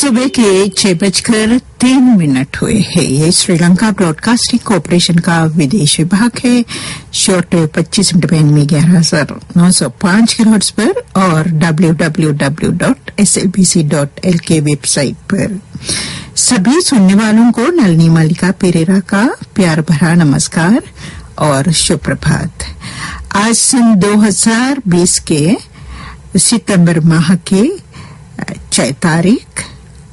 सुबह के 6:03 हुए हैं। ये श्रीलंका ब्रॉडकास्टिंग कॉर्पोरेशन का विदेश विभाग है। शॉर्ट 25 मिनट बैंड में 11,905 किलोहर्ट्ज पर और www.slbc.lk वेबसाइट पर। सभी सुनने वालों को नलिनी मालिका पेरेरा का प्यार भरा नमस्कार और शुभ प्रभात। आज सन 2020 के सितंबर माह के 6 तारीख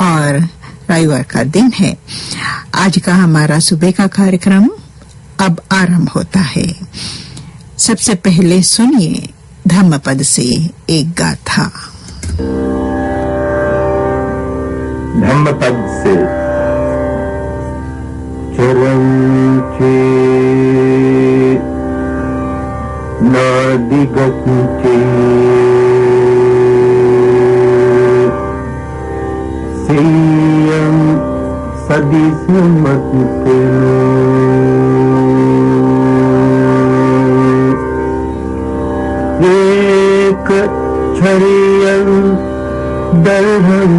और रविवार का दिन है। आज का हमारा सुबह का कार्यक्रम अब आरंभ होता है। सबसे पहले सुनिए धम्मपद से एक गाथा। धम्मपद से चरण के नादिगत के संयम सदिसमत एक छरियं दर्हं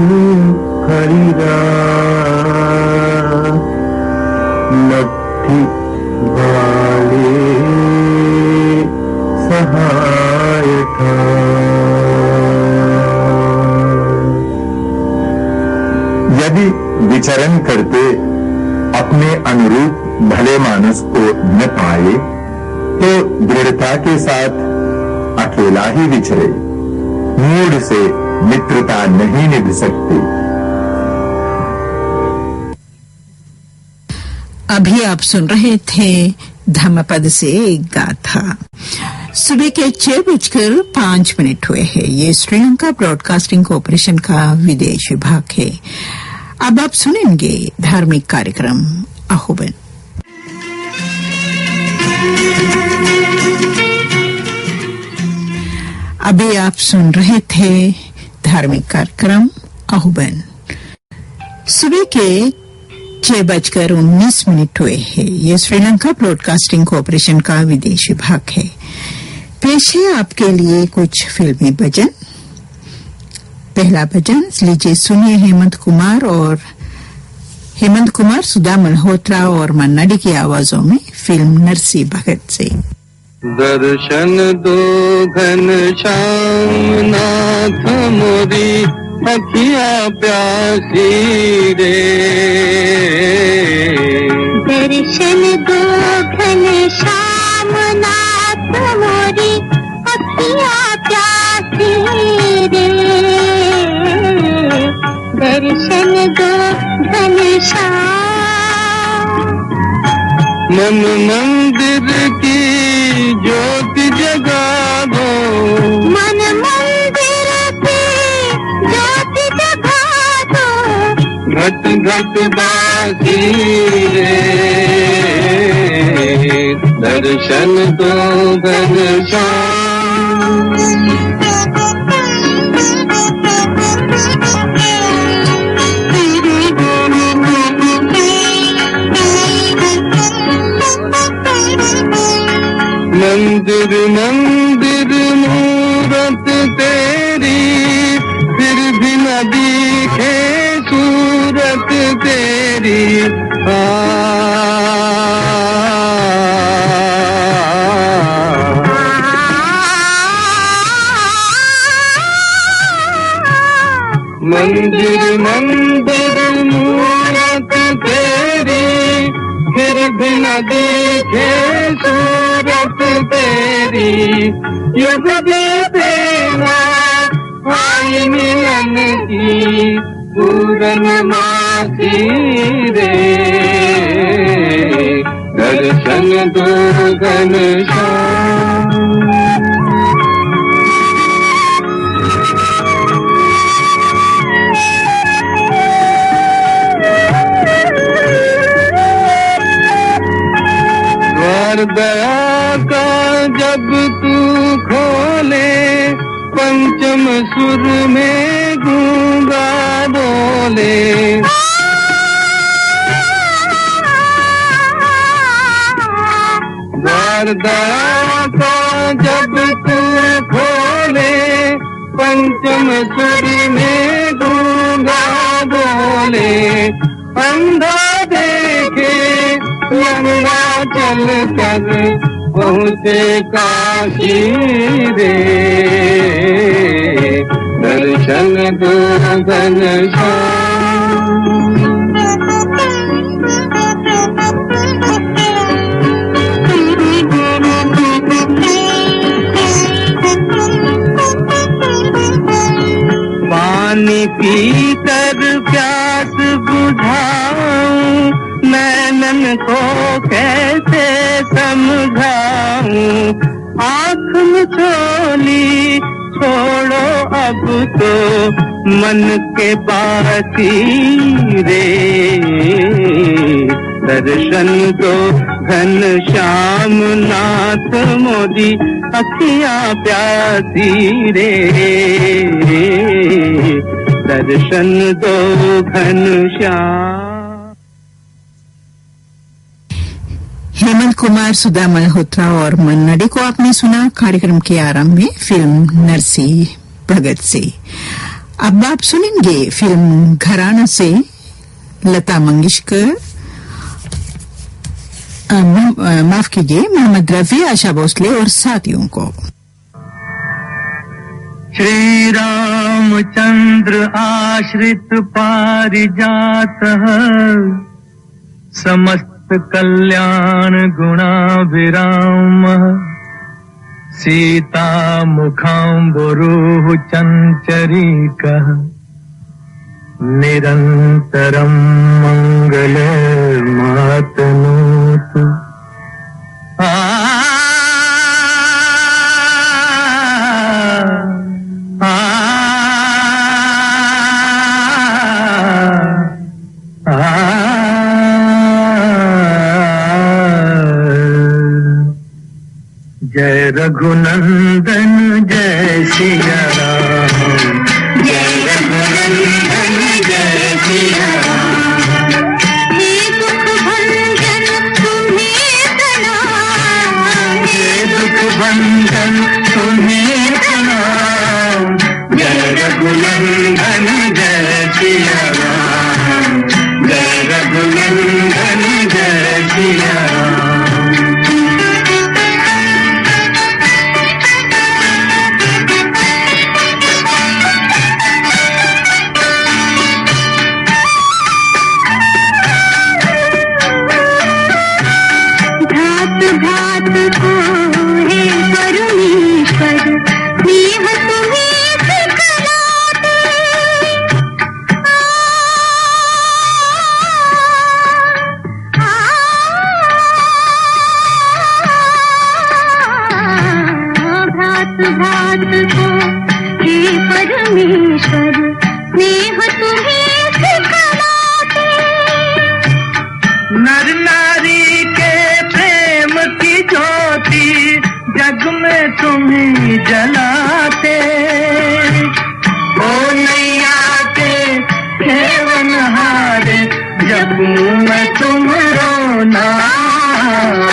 खरीरा नथी वाले सहाय था। यदि विचरण करते अपने अनुरूप भले मानस को न पाए तो दृढ़ता के साथ अकेला ही विचरे, मूड से मित्रता नहीं निभ सकती। अभी आप सुन रहे थे धम्मपद से एक गाथा। सुबह के 6:05 हुए हैं। ये श्रीलंका ब्रॉडकास्टिंग कॉर्पोरेशन का विदेश विभाग है। अब आप सुनेंगे धार्मिक कार्यक्रम आह्वान। अभी आप सुन रहे थे धार्मिक कार्यक्रम आह्वान। सुबह के 6:19 हुए हैं। ये श्रीलंका ब्रॉडकास्टिंग कॉर्पोरेशन का विदेश विभाग है। पेश है आपके लिए कुछ फिल्मी भजन। पहला भजन लीजिए सुनिए हेमंत कुमार, सुधा मल्होत्रा और मन्ना डे की आवाजों में फिल्म नरसी भगत से। दर्शन दो घनश्याम नाथ मोरी अखियाँ प्यासी रे। दर्शन दो घनश्याम नाथ मोरी अखियाँ प्यासी रे। दर्शन दो घनश्याम। मन मंदिर की ज्योति जगा दो, मन मंदिर की ज्योति जगा दो। घट घट बासी रे। दर्शन दो घनश्याम। मंदिर मंदिर मूरत तेरी, फिर भी न दिखे सूरत तेरी। मंदिर मंदिर मूरत तेरी, फिर भी न दिखे सूरत तेरी। युग बीते ना आई मिलन की पूर्णमासी रे। दर्शन दो घनश्याम। दया का जब तू खोले, पंचम सुर में गूंगा बोले। द्वार दया का जब तू खोले, पंचम सुर में गूंगा बोले। अंधा देखे लंगड़ा चल कर पहुँचे काशी रे, दर्शन दो घनश्याम। पानी पीकर प्यास बुझाऊं, नैनन को कैसे समझाऊं, आँख मिचोली छोड़ो अब तो मन के बाती रे, दर्शन दो घनश्याम नाथ मोदी अखियाँ प्यासी रे, दर्शन दो घनश्याम। हेमंत कुमार, सुधा मल्होत्रा और मन्नाडे को आपने सुना कार्यक्रम के आरंभ में फिल्म नरसिंह भगत से। अब आप सुनेंगे फिल्म घराना से लता मंगेशकर, माफ कीजिए, मोहम्मद रफी, आशा भोसले और साथियों को। श्री रामचंद्र आश्रित पारिजात समस्त कल्याण गुणाभिराम, सीता मुखाम्बुरुह चंचरीकः, निरन्तरं मङ्गलमातनोतु। जय रघुनंदन जय सिया राम, जय रघुनंदन जय सिया राम। हे दुख भंजन तुम्हें प्रणाम, हे दुख भंजन तुम्हें प्रणाम, जय रघुनंदन जय सिया राम, जय रघुनंदन जय सिया राम। घात को हे परमेश्वर, स्नेह तुम्हें सिखलाते, घात घात को हे परमेश्वर, स्नेह तुम्हें सिखलाते। नर नारी के प्रेम की ज्योति जग में तुम्हें जलाते, ओ नैया के खेवन हारे जगू में तुमरो नाम।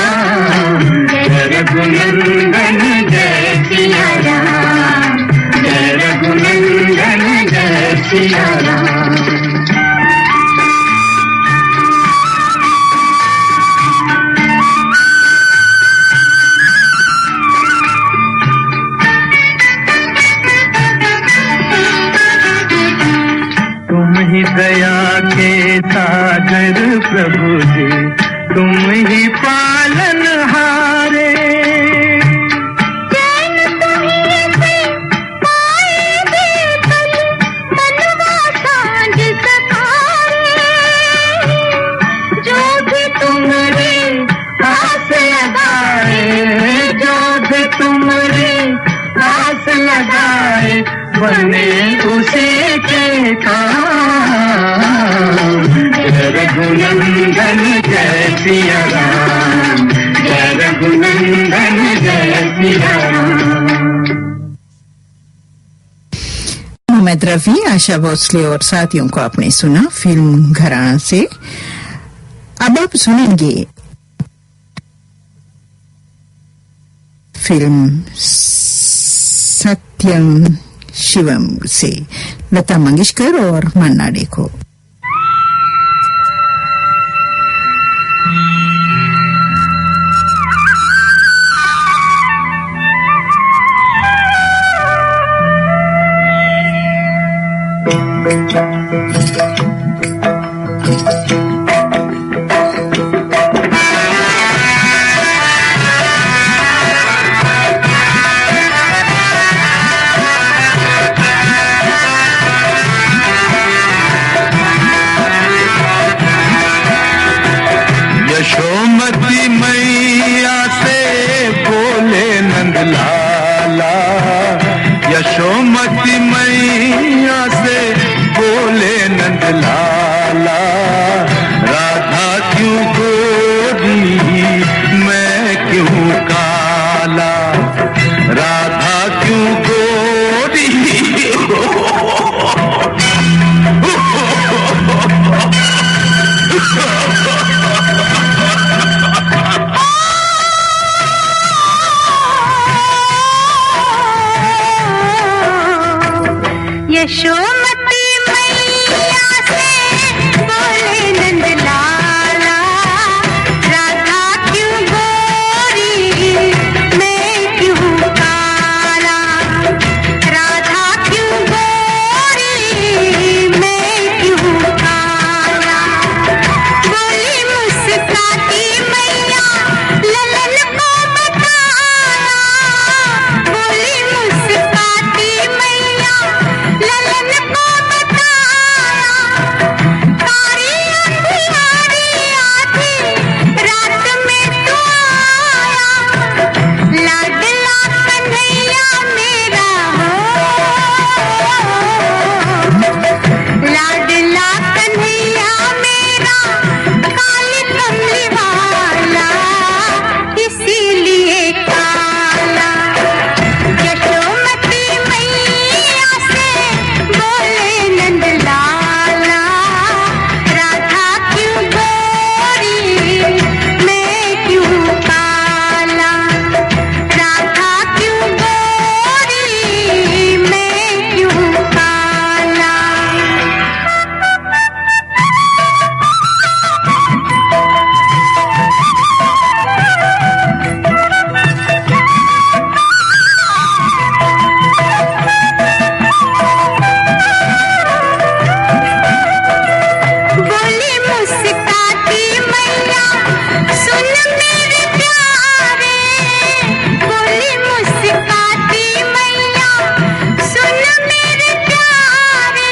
जय रघुनंदन जय सिया राम, जय रघुनंदन जय सिया राम। दया के सागर प्रभु जी, तुम ही पालन हारे, चैन तुम्हीं से पाए बेकल, मनवा सांझ सखारे। जो भी तुमरे आस लगाए, जो भी तुमरे आस लगाए, बने उसी के काम। जय रघुनंदन जय सिया राम, जय रघुनंदन जय सिया राम। मोहम्मद रफी, आशा भोसले और साथियों को आपने सुना फिल्म घराना से। अब आप सुनेंगे फिल्म सत्यम शिवम से लता मंगेशकर और मन्ना डे को। यशोमती मैया से बोले नंद लाला, यशोमती मैया से बोले नंद लाला, राधा क्यों गोरी मैं क्यों काला, राधा क्यों गोरी यशोमती मैया से बोले नंद लाला, राधा क्यों गोरी मैं क्यों काला, राधा क्यों गोरी मैं क्यों काला। बोली मुस्काती मैया ललन को बताया, बोली मुस्काती मैया ललन को बताया, कारी अंधियारी आधी रात में तू आया, लाडला कन्हैया मेरा हो, लाडला कन्हैया मेरा काली कमली वाला इसीलिए काला। यशोमती मैया से बोले नंद लाला, राधा क्यों गोरी मैं क्यों काला, राधा क्यों गोरी मैं क्यों काला। बोली मुस्काती मैया सुन मेरे प्यारे, बोली मुस्काती मैया सुन मेरे प्यारे,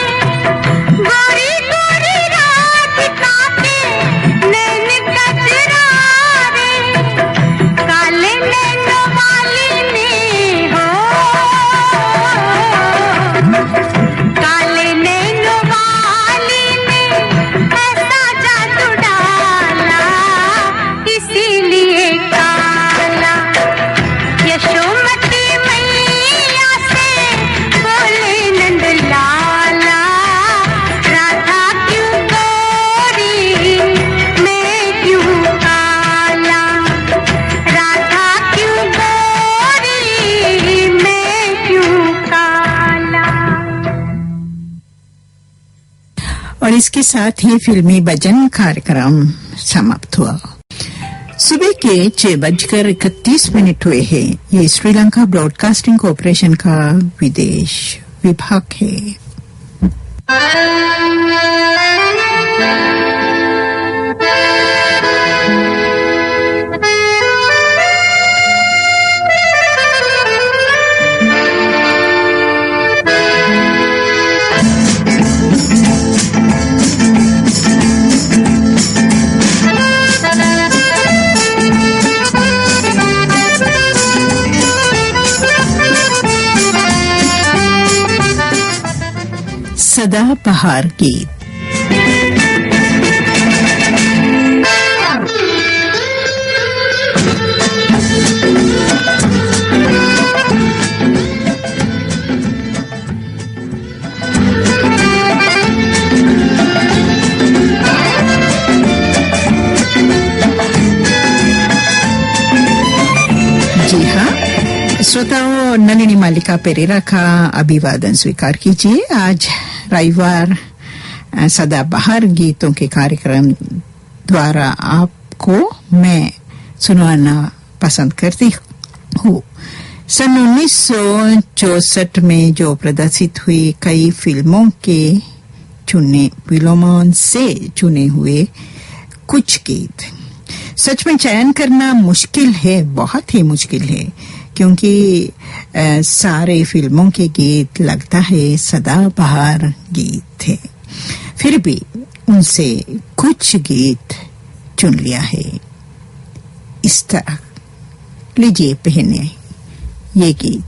गोरी गोरी राधिका के नैन कजरारे, काले नैनों वाली ने हो, काले नैनों वाली ने ऐसा जादू डाला इसीलिए काला। यशोमती मैया से बोले नंद लाला, राधा क्यों गोरी मैं क्यों काला, राधा क्यों गोरी मैं क्यों काला। और इसके साथ ही फिल्मी भजन कार्यक्रम समाप्त हुआ। सुबह के 6:31 हुए हैं। ये श्रीलंका ब्रॉडकास्टिंग कॉरपोरेशन का विदेश विभाग है। सदाबहार गीत। जी हाँ श्रोताओं, नलिनी मालिका पेरेरा का अभिवादन स्वीकार कीजिए। आज रविवार सदाबहार गीतों के कार्यक्रम द्वारा आपको मैं सुनाना पसंद करती हूँ। सन 1964 में जो प्रदर्शित हुई कई फिल्मों से चुने हुए कुछ गीत। सच में चयन करना मुश्किल है, बहुत ही मुश्किल है, क्योंकि सारे फिल्मों के गीत लगता है सदाबहार गीत थे। फिर भी उनसे कुछ गीत चुन लिया है इस तरह। लीजिए पहने ये गीत।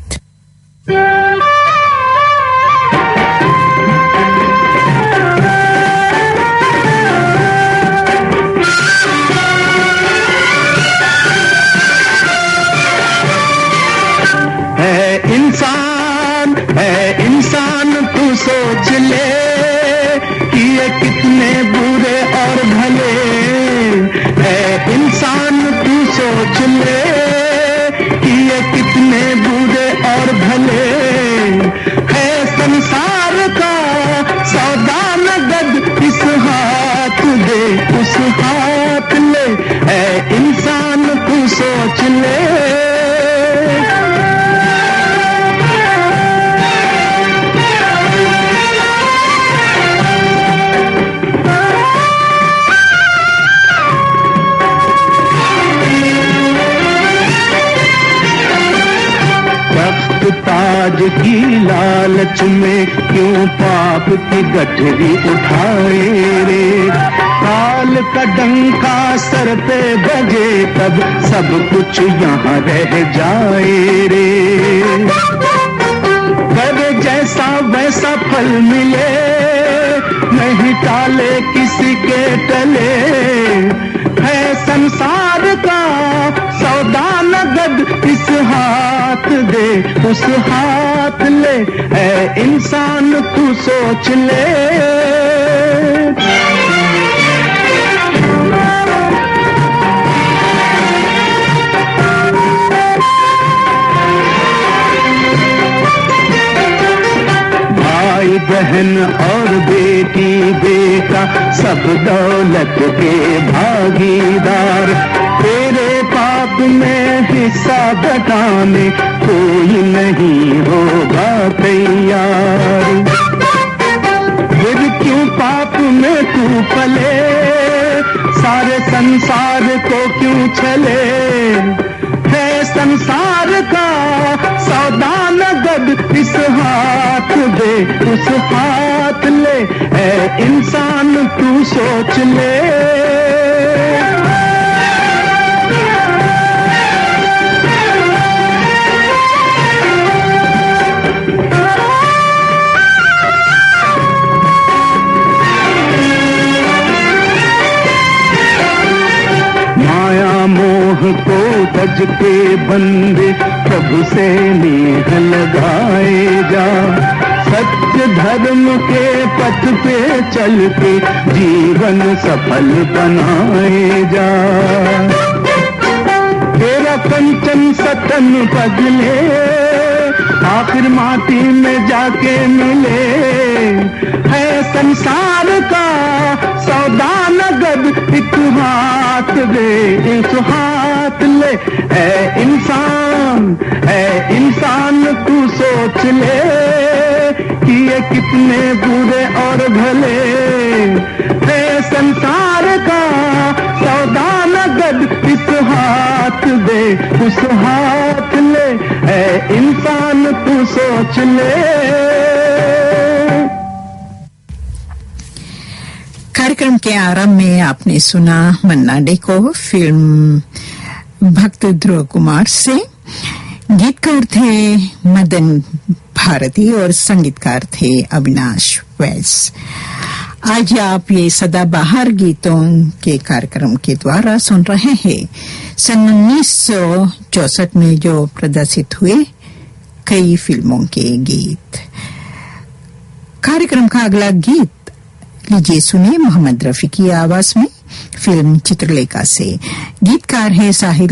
इंसान तू सोच ले कि ये कितने बुरे और भले है। इंसान तू सोच ले कि ये कितने बुरे और भले है। संसार का सौदा नगद इस हाथ दे उस हाथ ले है। इंसान तू सोच ले। ताज की लालच में क्यों पाप की गठरी उठाए रे। काल का डंका सर पे बजे तब सब कुछ यहाँ रह जाए रे। कर जैसा वैसा फल मिले नहीं टाले किसी के तले है। संसार का सौदा नगद इस हाथ दे उस हाथ ले है। इंसान तू सोच ले। भाई बहन और बेटी बेटा सब दौलत के भागीदार। तेरे पाप में हिस्सा बटाने कोई नहीं होगा तैयार। फिर क्यों पाप में तू पले सारे संसार को क्यों छले है। संसार का सौदा नगद इस हाथ दे उस हाथ ले है। इंसान तू सोच ले। मोह को तज के बंदे प्रभु से नेह लगाए जा। सत्य धर्म के पथ पे चल के जीवन सफल बनाए जा। तेरा कंचन सतन बदले आखिर माटी में जाके मिले है। संसार का सौदा नगद एक हाथ दे एक हाथ ले है। इंसान तू सोच ले कि ये कितने बुरे और भले है। संसार का सौदा नगद इस हाथ दे उस हाथ ले है। इंसान तू सोच ले। कार्यक्रम के आरंभ में आपने सुना मन्ना डे को फिल्म भक्त ध्रुव कुमार से। गीतकार थे मदन भारती और संगीतकार थे अविनाश वैस। आज आप ये सदाबहार गीतों के कार्यक्रम के द्वारा सुन रहे हैं सन 1964 में जो प्रदर्शित हुए कई फिल्मों के गीत। कार्यक्रम का अगला गीत लीजिए सुनिए मोहम्मद रफी की आवाज में फिल्म चित्रलेखा से। गीतकार है साहिर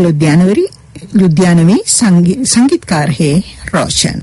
लुधियानवी, संगीतकार है रोशन।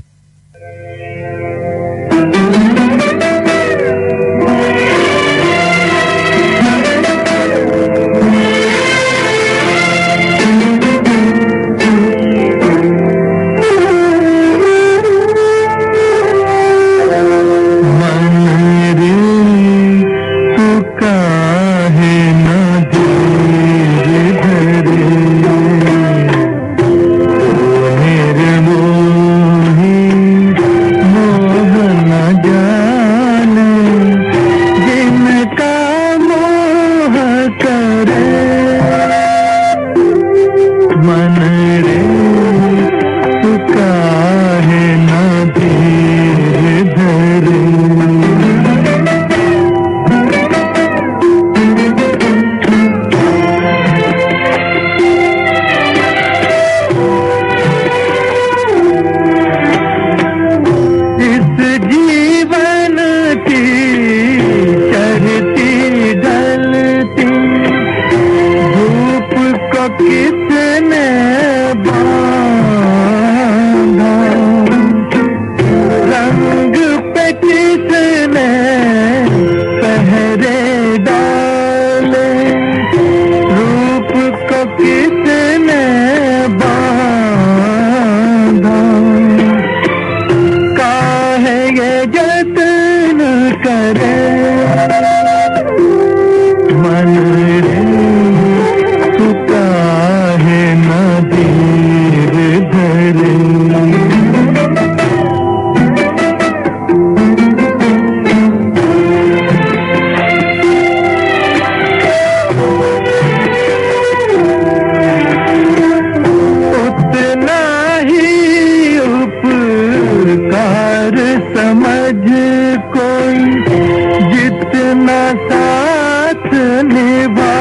अपना साथ निभा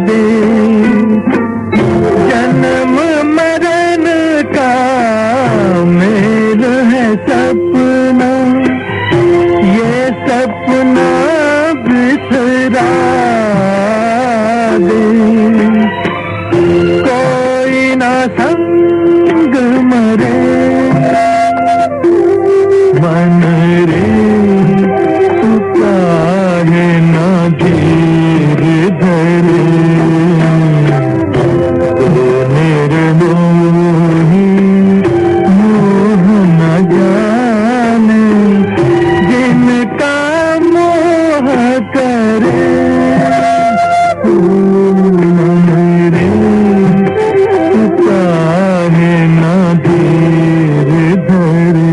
दे। जन्म मरण का मेल है सपना, ये सपना बिखरा दे। कोई ना संग मरे मन रे, तू काहे ना धीर धरे। तो निर्मोही मोह न जाने, जिनका मोह करे। मन रे, तू काहे ना धीर धरे।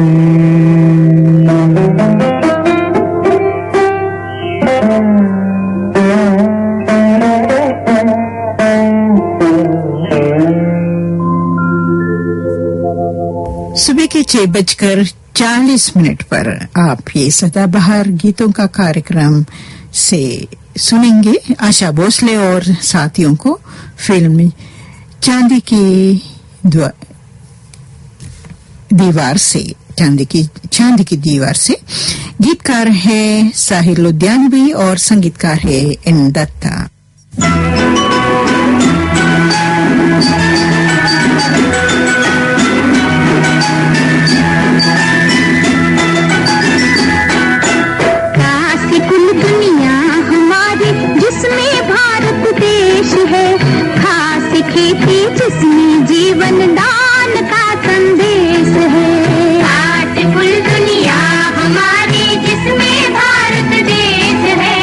सुबह के 6:40 पर आप ये सदाबहार गीतों का कार्यक्रम से सुनेंगे आशा भोसले और साथियों को फिल्म चांदी की दीवार से। चांदी की दीवार से गीतकार है साहिल लुधियानवी और संगीतकार है एन दत्ता। खेती जिसमें जीवन दान का संदेश है। आज कुल दुनिया हमारी जिसमें भारत देश है।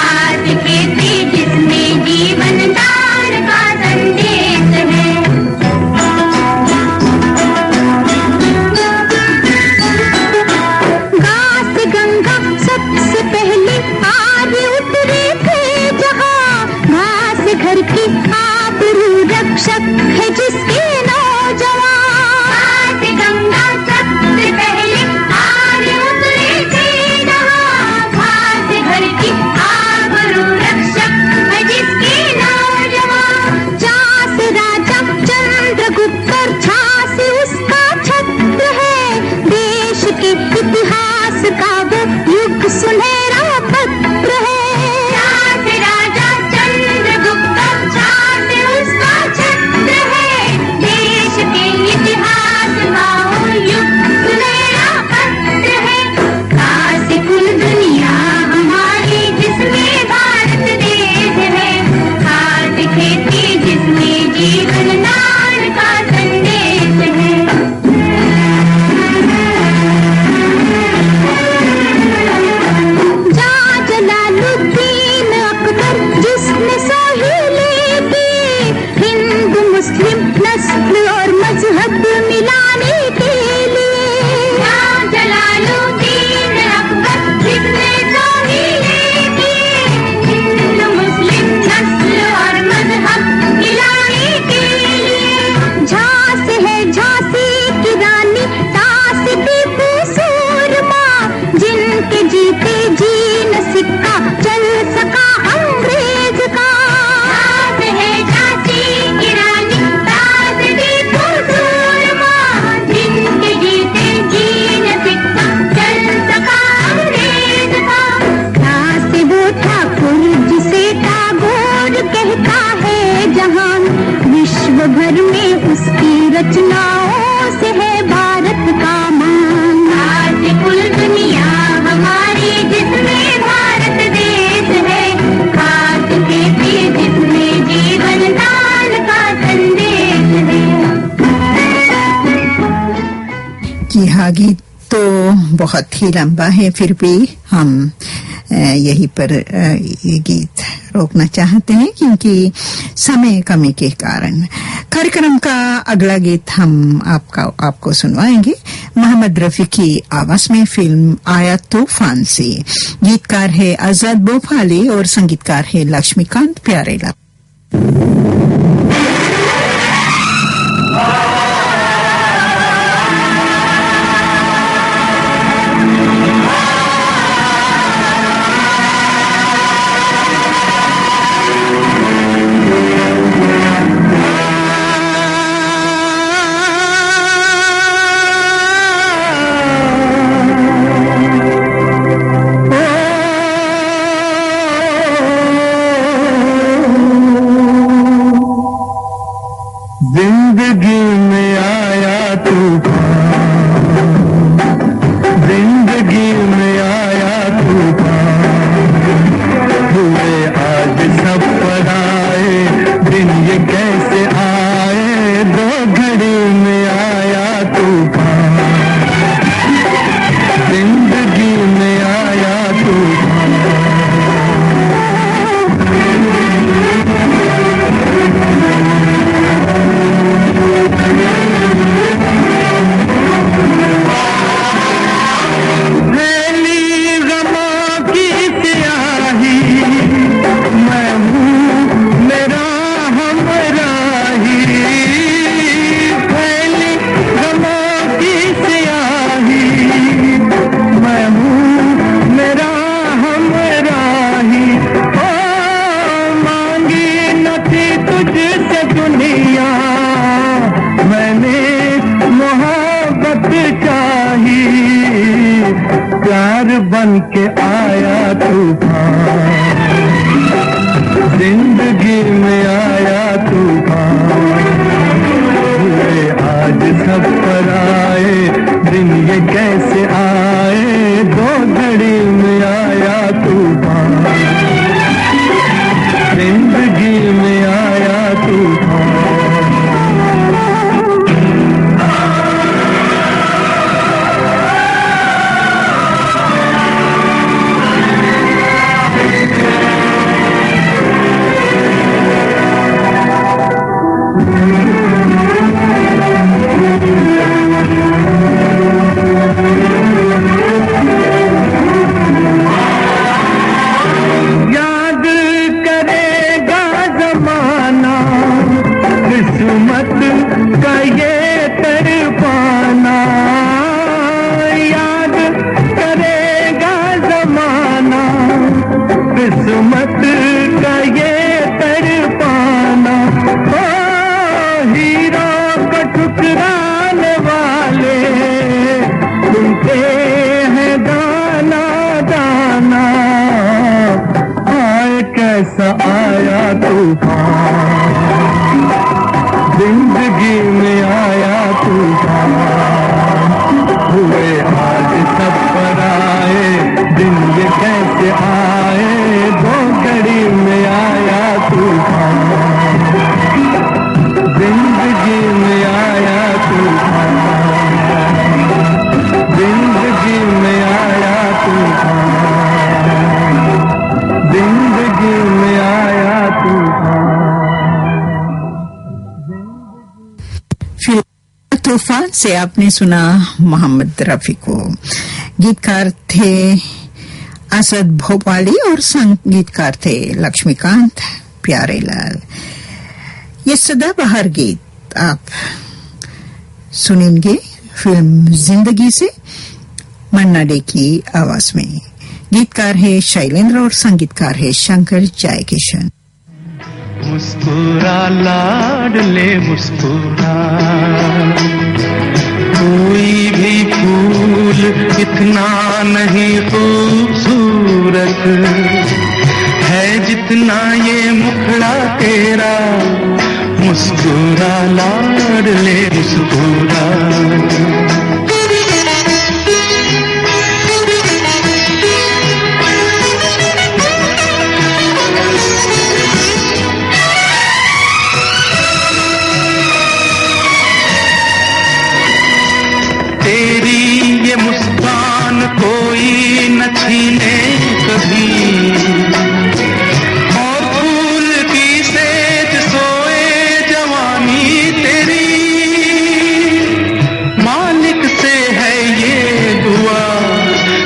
आज खेती जिसमें जीवन दान का संदेश है। घास गंगा सबसे पहले आगे उतरे थे जहाँ। घास घर की रक्षक है जिसके नौजवान। गंगा सबसे पहले आगे उतरे थे जहाँ। घास घर की आबरू रक्षक है जिसके नौजवान। झांस राजा चंद्रगुप्त और झांसी उसका छत्र है। देश के इतिहास का वो युग सुनहरा पत्र है। गीत तो बहुत ही लंबा है, फिर भी हम यहीं पर ये गीत रोकना चाहते हैं क्योंकि समय कमी के कारण। कार्यक्रम का अगला गीत हम आपको सुनवाएंगे मोहम्मद रफी की आवाज में, फिल्म आया तूफान से। गीतकार है आजाद बोफाली और संगीतकार है लक्ष्मीकांत प्यारेला। के आया तूफान, जिंदगी में आया तूफान। हुए आज सब पर आए दिन, ये कैसे आए, दो घड़ी में आया तूफान, जिंदगी में आया तूफान। याद करेगा जमाना किस्मत का ये तड़पाना, याद करेगा जमाना किस्मत का ये तड़पाना। ओ हीरो को ठुकराने वाले सुनते हैं दाना दाना। आए कैसा आया तूफान, जिंदगी में आया तूफान। हुए आज सब पर आए दिन, ये कैसे आए, दो घड़ी में आया तूफान, जिंदगी में आया तूफान, जिंदगी में आया तूफान, जिंदगी में आया तूफान। तूफान से आपने सुना मोहम्मद रफी को। गीतकार थे असद भोपाली और संगीतकार थे लक्ष्मीकांत प्यारेलाल। ये सदाबहार गीत आप सुनेंगे फिल्म जिंदगी से मन्ना डे की आवाज में। गीतकार है शैलेंद्र और संगीतकार है शंकर जयकिशन। मुस्कुरा लाडले मुस्कुरा, कोई भी फूल इतना नहीं खूबसूरत है जितना ये मुखड़ा तेरा। मुस्कुरा लाडले मुस्कुरा। कोई न छीने कभी, और फूल की सेज सोए जवानी तेरी। मालिक से है ये दुआ,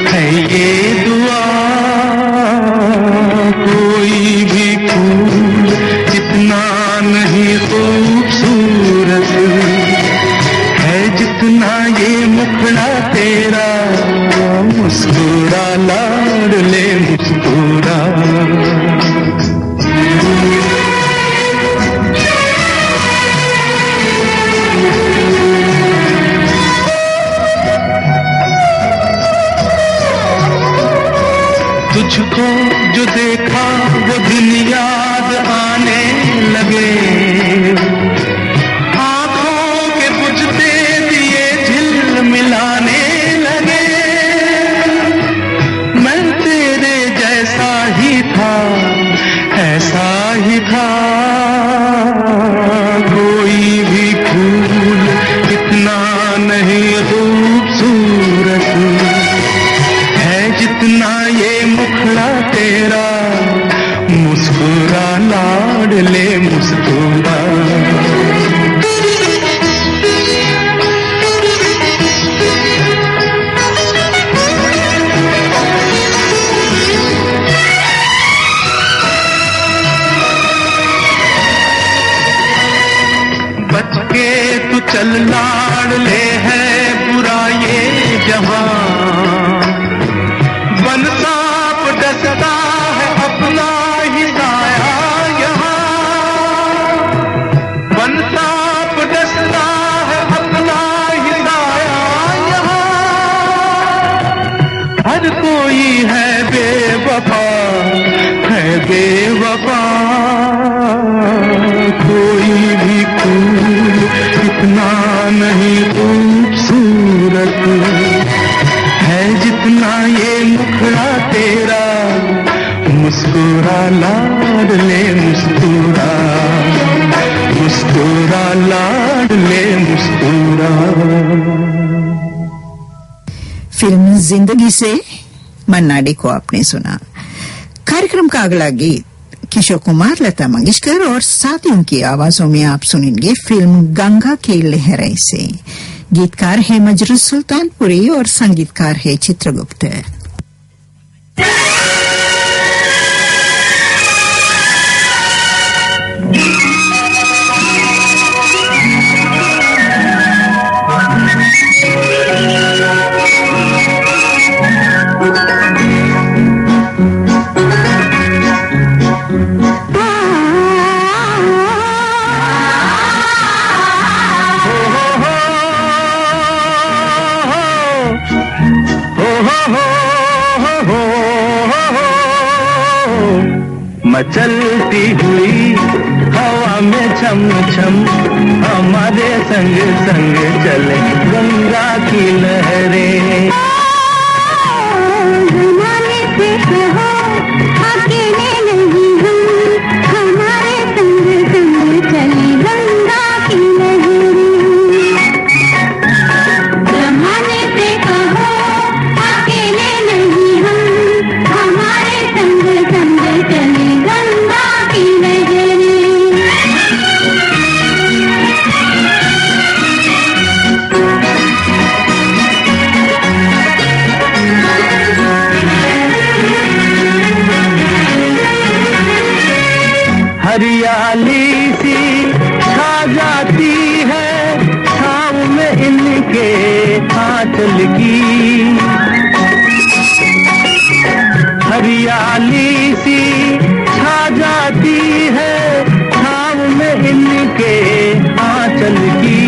है ये दुआ। कोई भी फूल इतना नहीं खूबसूरत है जितना ये मुखड़ा तेरा। मुस्कुरा लाडले मुस्कुरा। तुझको जो देखा वो दिन याद आने लगे, आंखों के बुझते दिए झिलमिलाने लगे। मैं तेरे जैसा ही था, ऐसा ही था। कोई भी फूल इतना नहीं खूबसूरत है जितना ये मुखड़ा तेरा। मुस्कुरा लाडले मुस्कुरा। बच के तू चल लाडले है बुरा ये जहां। बन सांप डसता है अपना ही साया यहाँ। बन सांप डसता है अपना ही साया यहाँ। हर कोई है मेरा, मुस्कुरा लाडले मुस्कुरा, मुस्कुरा लाडले मुस्कुरा। फिल्म जिंदगी से मन्ना डे को आपने सुना। कार्यक्रम का अगला गीत किशोर कुमार, लता मंगेशकर और साथियों की आवाजों में आप सुनेंगे फिल्म गंगा की लहरें से। गीतकार है मजरूर सुल्तानपुरी और संगीतकार है चित्रगुप्त। मचलती हुई हवा में छम छम, हमारे संग संग चले गंगा की लहरें। जमाने से कहो अकेले नहीं हम, हमारे संग संग चले गंगा की लहरें। जमाने से कहो अकेले नहीं हम, हमारे संग संग चले गंगा की लहरें। हरियाली सी छा जाती है छाँव में इनके आंचल की, हरियाली सी छा जाती है छाँव में इनके आंचल की।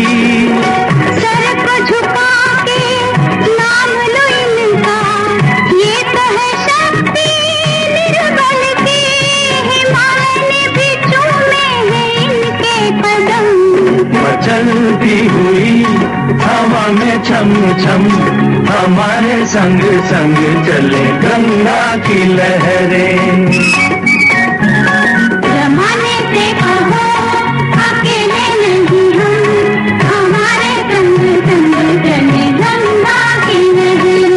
सर को झुका के नाम लो इनका, ये तो है शक्ति निर्बल की, हिमालय भी चूमे हैं इनके कदम। मचलती हुई हवा में छम छम, हमारे संग संग चले गंगा की लहरें। जमाने से कहो अकेले नहीं हम, हमारे संग संग चले गंगा की लहरें।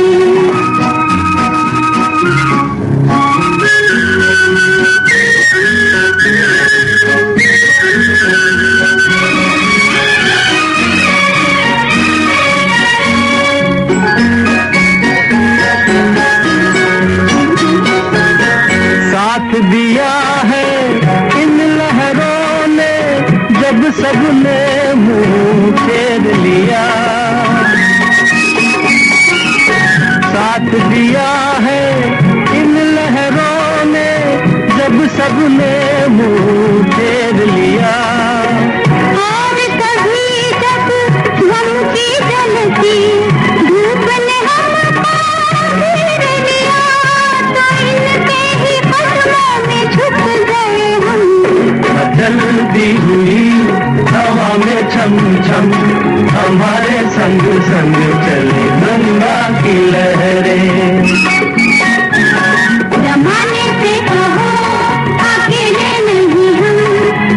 साथ दिया है इन लहरों ने जब सबने मुंह फेर लिया, साथ दिया है इन लहरों ने जब सबने मुंह फेर लिया। और कभी जब गम की जलती धूप ने हमको घेर लिया, तो इनके ही कदमों में झुक गए हम। जल्दी हुई हवा में छम छम, हमारे संग संग चले गंगा की लहरें। जमाने से कहो अकेले नहीं हम,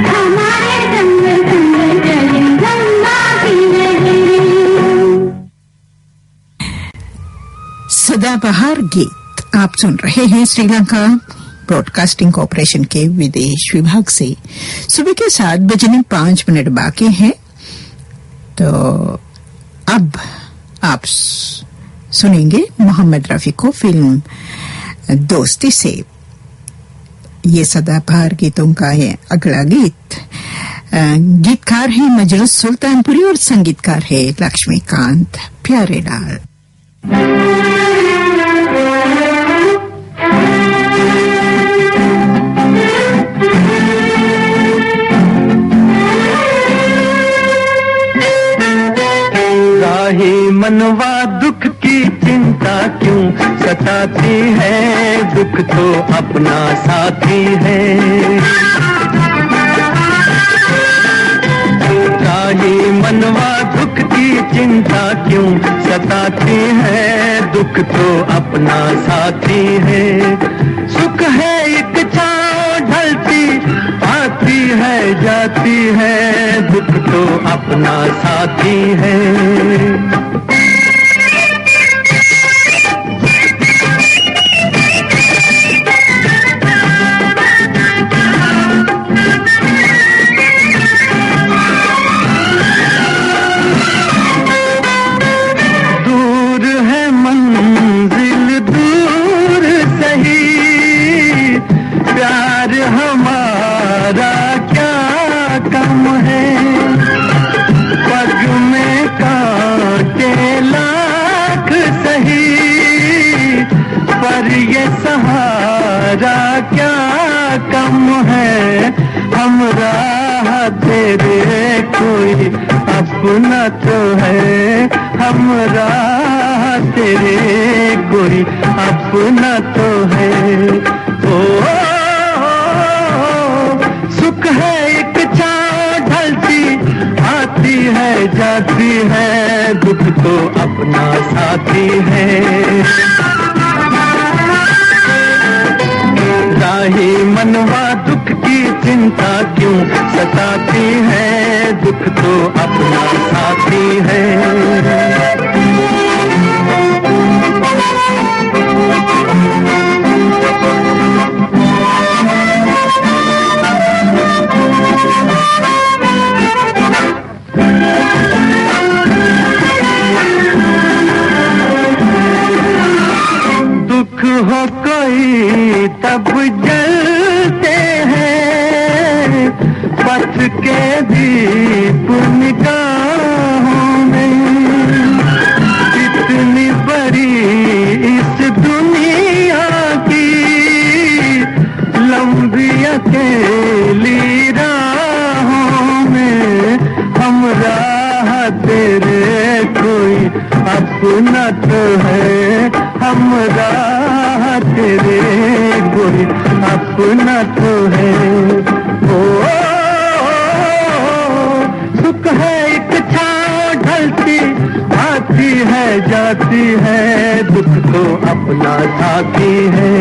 हमारे संग संग चले गंगा की लहरें। सदाबहार गीत आप सुन रहे हैं श्रीलंका ब्रॉडकास्टिंग कॉरपोरेशन के विदेश विभाग से। सुबह के 7:05 बाकी हैं, तो अब आप सुनेंगे मोहम्मद रफी को फिल्म दोस्ती से। ये सदाबहार गीतों का है अगला गीत। गीतकार है मजरूर सुल्तानपुरी और संगीतकार है लक्ष्मीकांत प्यारेलाल। राही मनवा दुख की चिंता क्यों सताती है, दुख तो अपना साथी है। राही मनवा दुख की चिंता क्यों सताती है, दुख तो अपना साथी है। सुख है एक छाँव ढलती आती है जाती है, दुख तो अपना साथी है। हमारा क्या कम है, पग में कांटे लाख सही, पर ये सहारा क्या कम है। हमरा तेरे कोई अपना तो है, हमरा तेरे कोई अपना तो है। ओ सुख है एक छाँव ढलती आती है जाती है, दुख तो अपना साथी है। राही मनवा दुख की चिंता क्यों सताती है, दुख तो अपना साथी है। दुख हो कोई तब जलते हैं, पथ के दीप निगाहों में। इतनी बड़ी इस दुनिया की लंबी अकेली राहों में, हमरा तेरे कोई अपना तो है, हमरा तेरे कोई अपना तो है। ओ सुख है एक छाँव ढलती आती है जाती है, दुख तो अपना साथी है।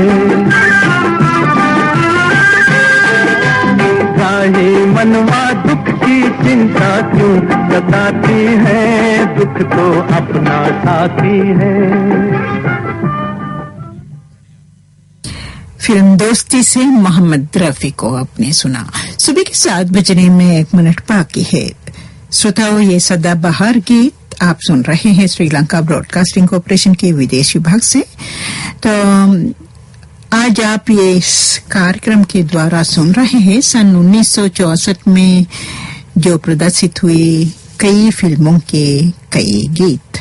राही मनवा दुख की चिंता क्यों सताती है, दुख तो अपना साथी है। फिल्म दोस्ती से मोहम्मद रफी को आपने सुना। सुबह के 7 बजने में 1 मिनट बाकी है। श्रोताओं, ये सदाबहार गीत आप सुन रहे हैं श्रीलंका ब्रॉडकास्टिंग कॉर्पोरेशन के विदेश विभाग से। तो आज आप ये इस कार्यक्रम के द्वारा सुन रहे हैं सन 1964 में जो प्रदर्शित हुए कई फिल्मों के कई गीत।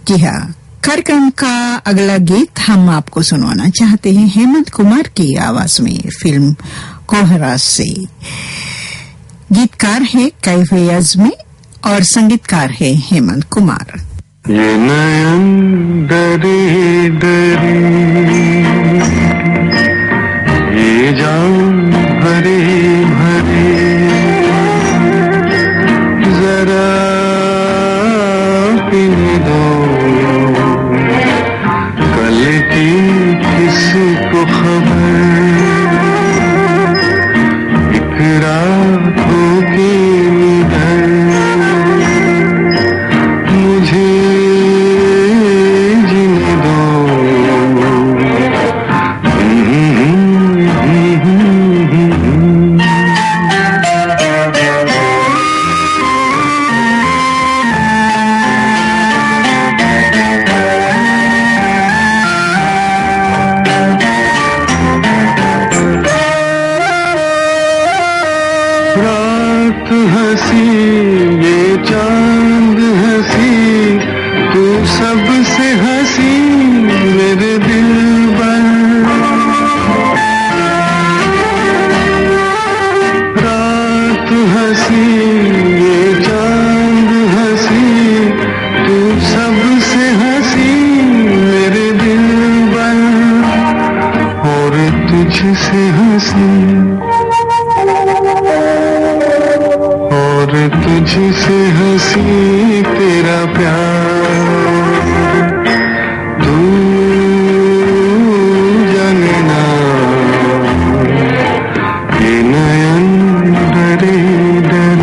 जी हाँ, कार्यक्रम का अगला गीत हम आपको सुनवाना चाहते हैं हेमंत कुमार की आवाज में, फिल्म कोहरा से। गीतकार है कैफे आजमी और संगीतकार है हेमंत कुमार। ये नयन डरे डरे, ये जान भरे भरे, जरा पीने दो कल की किसको खबर, एक रात होगी निडर, मुझे जीने दो। रात हंसी ये चांद हंसी, तू सबसे हंसी मेरे दिल पर। रात हंसी ये चांद हंसी, तू सबसे हंसी मेरे दिल पर, और तुझसे हंसी और तुझसे हंसी तेरा प्यार तू जाने ना ये नयन डरे डरे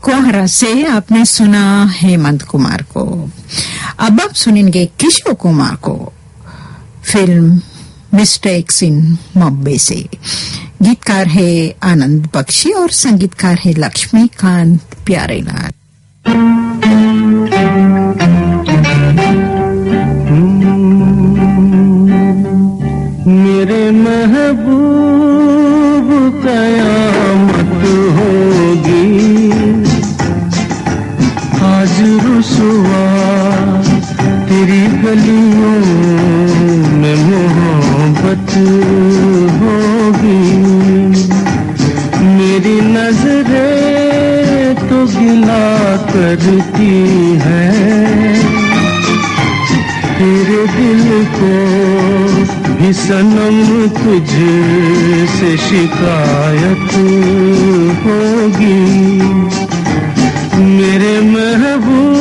कोहरा से आपने सुना हेमंत कुमार को। अब आप सुनेंगे किशोर कुमार को फिल्म मिस्टेक्स इन बॉम्बे से। गीतकार है आनंद बख्शी और संगीतकार है लक्ष्मीकांत प्यारेलाल। मेरे महबूब कयामत होगी आज रुसवा तेरी गलियों में मोहब्बत होगी। मेरी नजरें तो गिला करती है तेरे दिल को भी सनम तुझसे शिकायत होगी। मेरे महबूब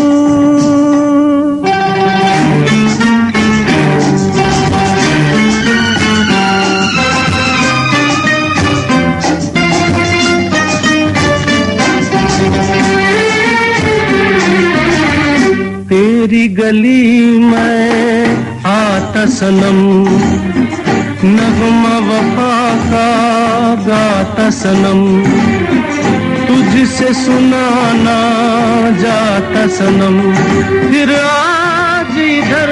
तेरी गली में आता सनम नगमा वफा का गाता सनम तुझसे सुनाना जाता सनम। फिर आज इधर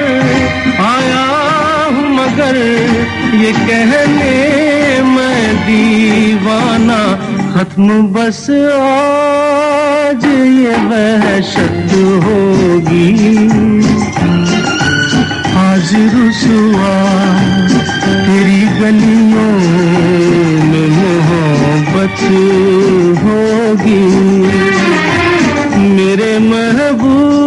आया हूँ मगर ये कहने मैं दीवाना खत्म बस आज ये वहशत होगी। आज रुसवा तेरी गलियों में मोहब्बत होगी। मेरे महबूब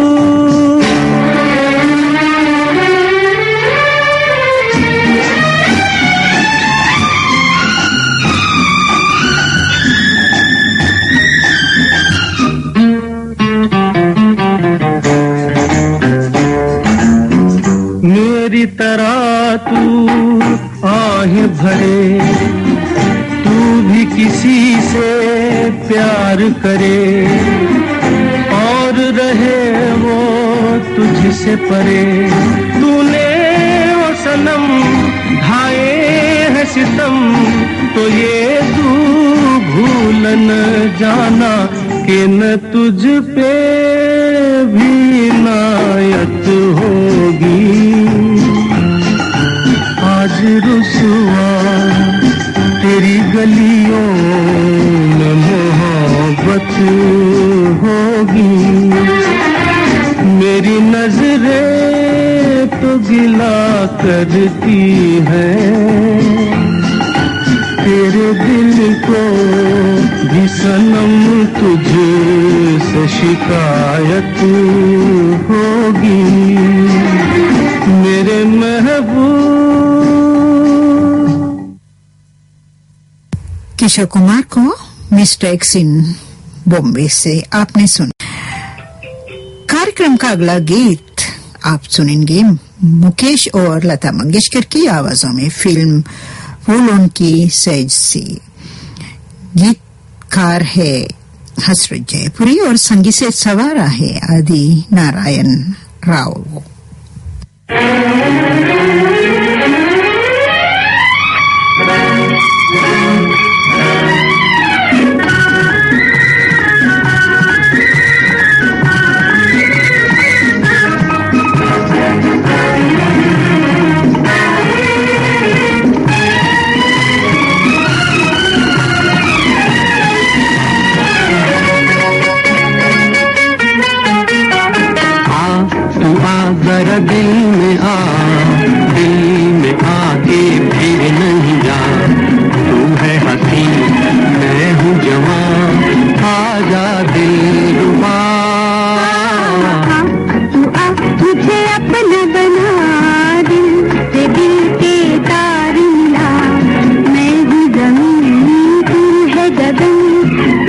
मेरी तरह तू आहें भरे तू भी किसी से प्यार करे और रहे वो तुझसे परे। तूने वो सनम ढाए है सितम तो ये तू भूल न जाना कि न तुझ पे भी नायत होगी। आज रुसवा तेरी गलियों में मोहब्बत होगी। मेरी नजरें तो मिला करती है, तेरे दिल को भी सनम तुझसे शिकायत होगी मेरे महबूब। किशोर कुमार को मिस्टर एक्स इन बॉम्बे से आपने सुना। कार्यक्रम का अगला गीत आप सुनेंगे मुकेश और लता मंगेशकर की आवाजों में, फिल्म फूलों की सेज से। गीतकार है हसरत जयपुरी और संगीत से सवारा है आदि नारायण राव। जरा दिल में आके फिर नहीं जा, तू है हंसी मैं हूँ जवान, आजा दिलरुबा। तू आ मुझे अपना बना, दिल से दिल के तार मिला, मैं हूँ जमीन तू है गगन,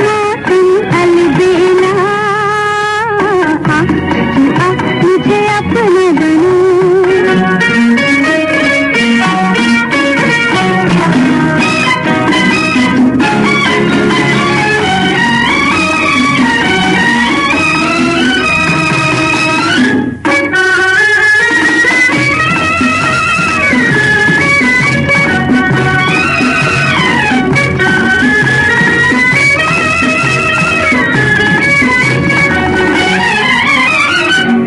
मौसम अलबेला। तू आ मुझे अपना बना।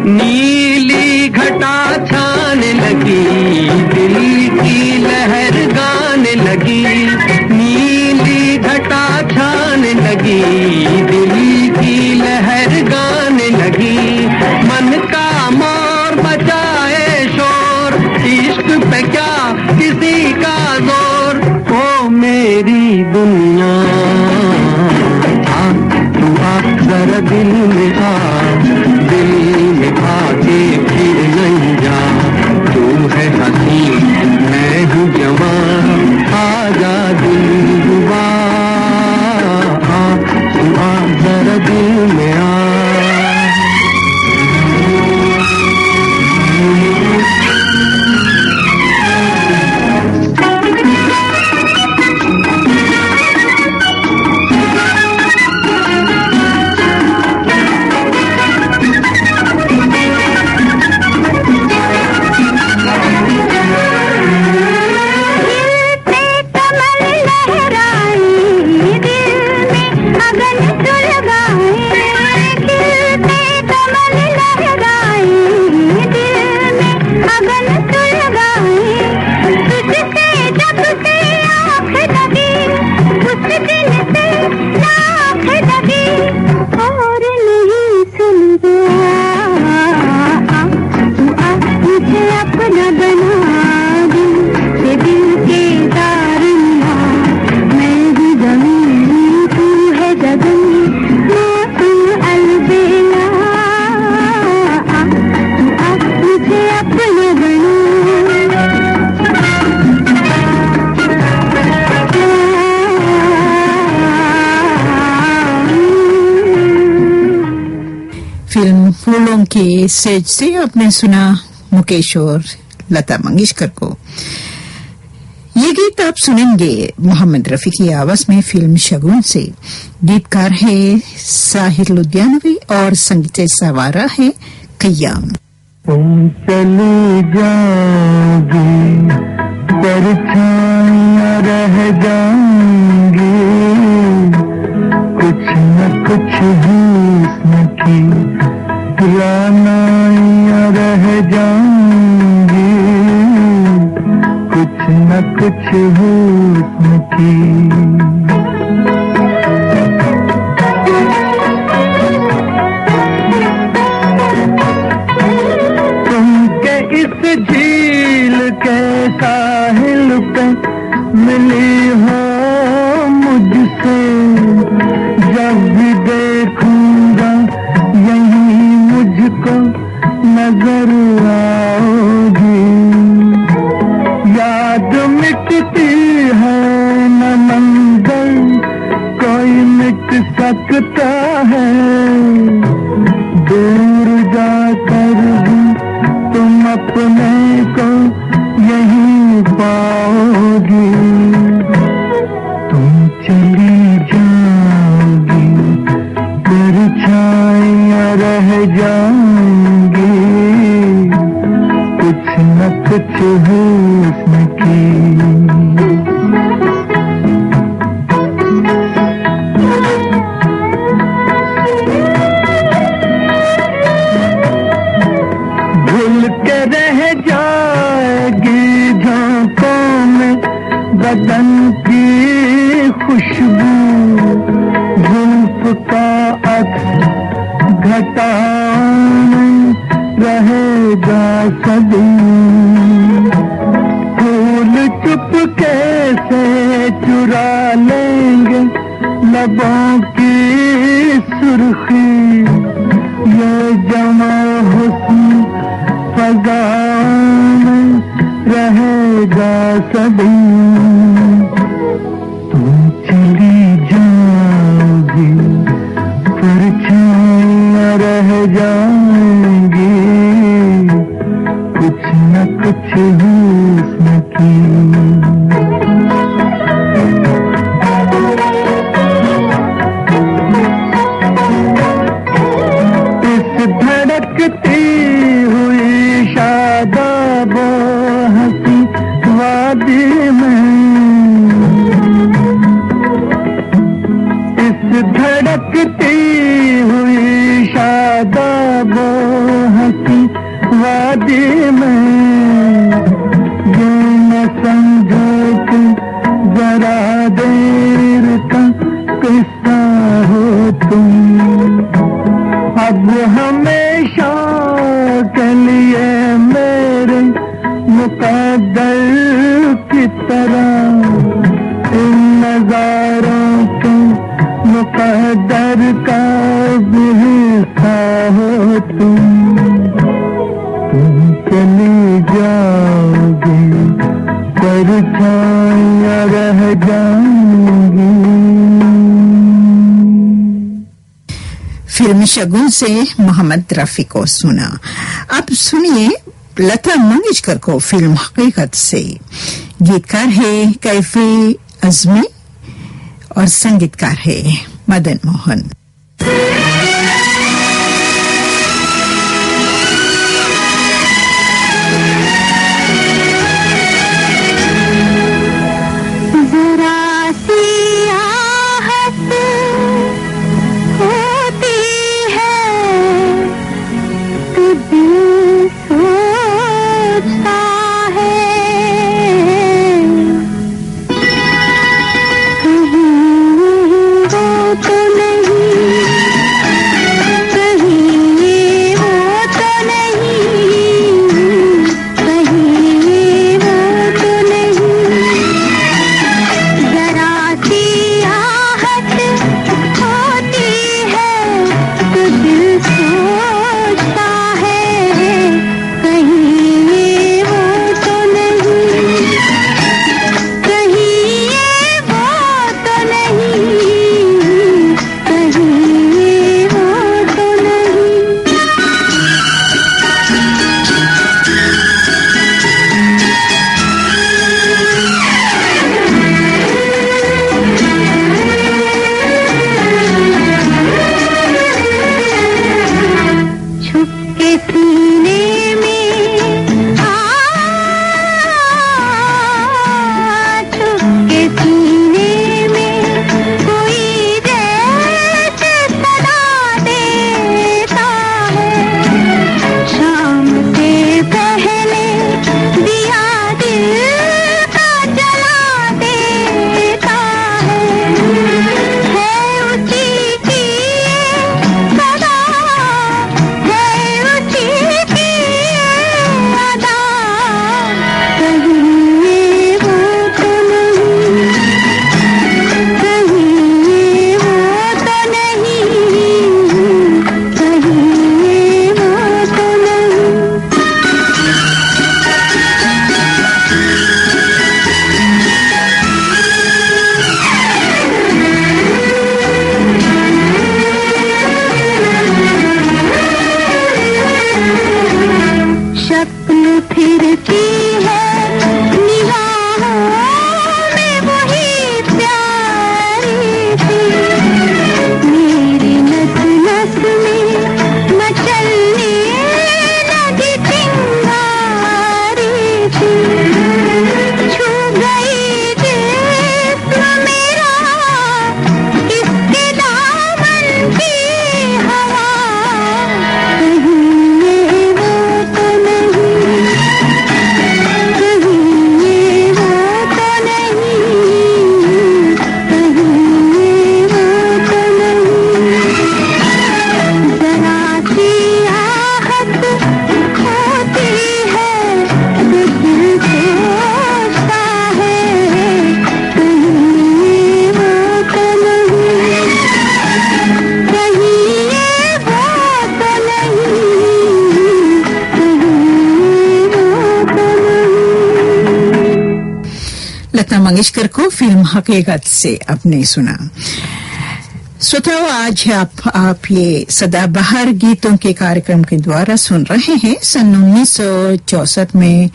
नीली घटा छाने लगी, दिल की लहर गाने लगी, नीली घटा छाने लगी, दिल की लहर गाने लगी, मन का मोर बजाए शोर, इश्क पे क्या किसी का जोर, ओ मेरी दुनिया। तू आ जरा दिल में आ, दिल में आके फिर नहीं जा, तू है हंसी मैं हूँ जवान, आजा दिलरुबा। तू आ जरा दिल में आ। फिल्म फूलों की सेज से आपने सुना मुकेश और लता मंगेशकर को। ये गीत आप सुनेंगे मोहम्मद रफी की आवाज में, फिल्म शगुन से। गीतकार है साहिर लुधियानवी और संगीत सवारा है कयाम। तुम चली जाओगी परछाइयां रह जाएंगी, कुछ न कुछ हुस्न की रानाइयां रह जाएंगी, कुछ न कुछ हुस्न की। तुम के इस झील नजर आओगी। याद मिटती है न मंजर कोई मिट सकता है, दूर जाकर भी तुम अपने को यहीं पाओगी। तुम चली जाओगी परछाइयां रह जाएंगी, कुछ न कुछ हुस्न की। भूल के रह जाएगी झांकों में बदन की खुशबू, जुल्फ का अक्स घटाओं में रहेगा सदी। फूल चुपके से चुरा लेंगे लबों की सुर्खी, ये जमा हुस्न फज़ाओं में रहेगा सदी। तुम चली जाओगी परछाइयां रह जाएंगी, कुछ न कुछ हुस्न की। इस धड़कती हुई शादाब हंसी वादी में, इस धड़कती हुई शादाब हंसी वादी में, ये न समझो कि जरा देर का किस्सा हो तुम, अब हमेशा के लिए मेरे मुकद्दर की तरह, इन नजारों के मुकद्दर का भी हिस्सा हो तुम। तुम चली जाओगी परछाइयां रह जाएंगी। फिल्म शगुन से मोहम्मद रफी को सुना। अब सुनिए लता मंगेशकर को फिल्म हकीकत से। गीतकार है कैफी अज़मी और संगीतकार है मदन मोहन। तो नहीं मंगेशकर को फिल्म हकीकत से आपने सुना। श्रोताओं, आज आप ये सदाबहार गीतों के कार्यक्रम के द्वारा सुन रहे हैं सन 1964 में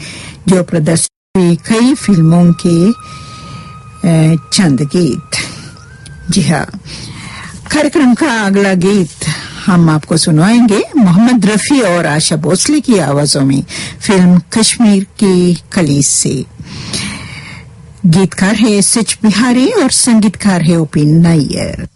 जो प्रदर्शित हुई कई फिल्मों के चंद गीत। जी हाँ, कार्यक्रम का अगला गीत हम आपको सुनाएंगे मोहम्मद रफी और आशा भोसले की आवाजों में फिल्म कश्मीर की कली से। गीतकार है एस.एच. बिहारी और संगीतकार है ओ.पी. नैयर।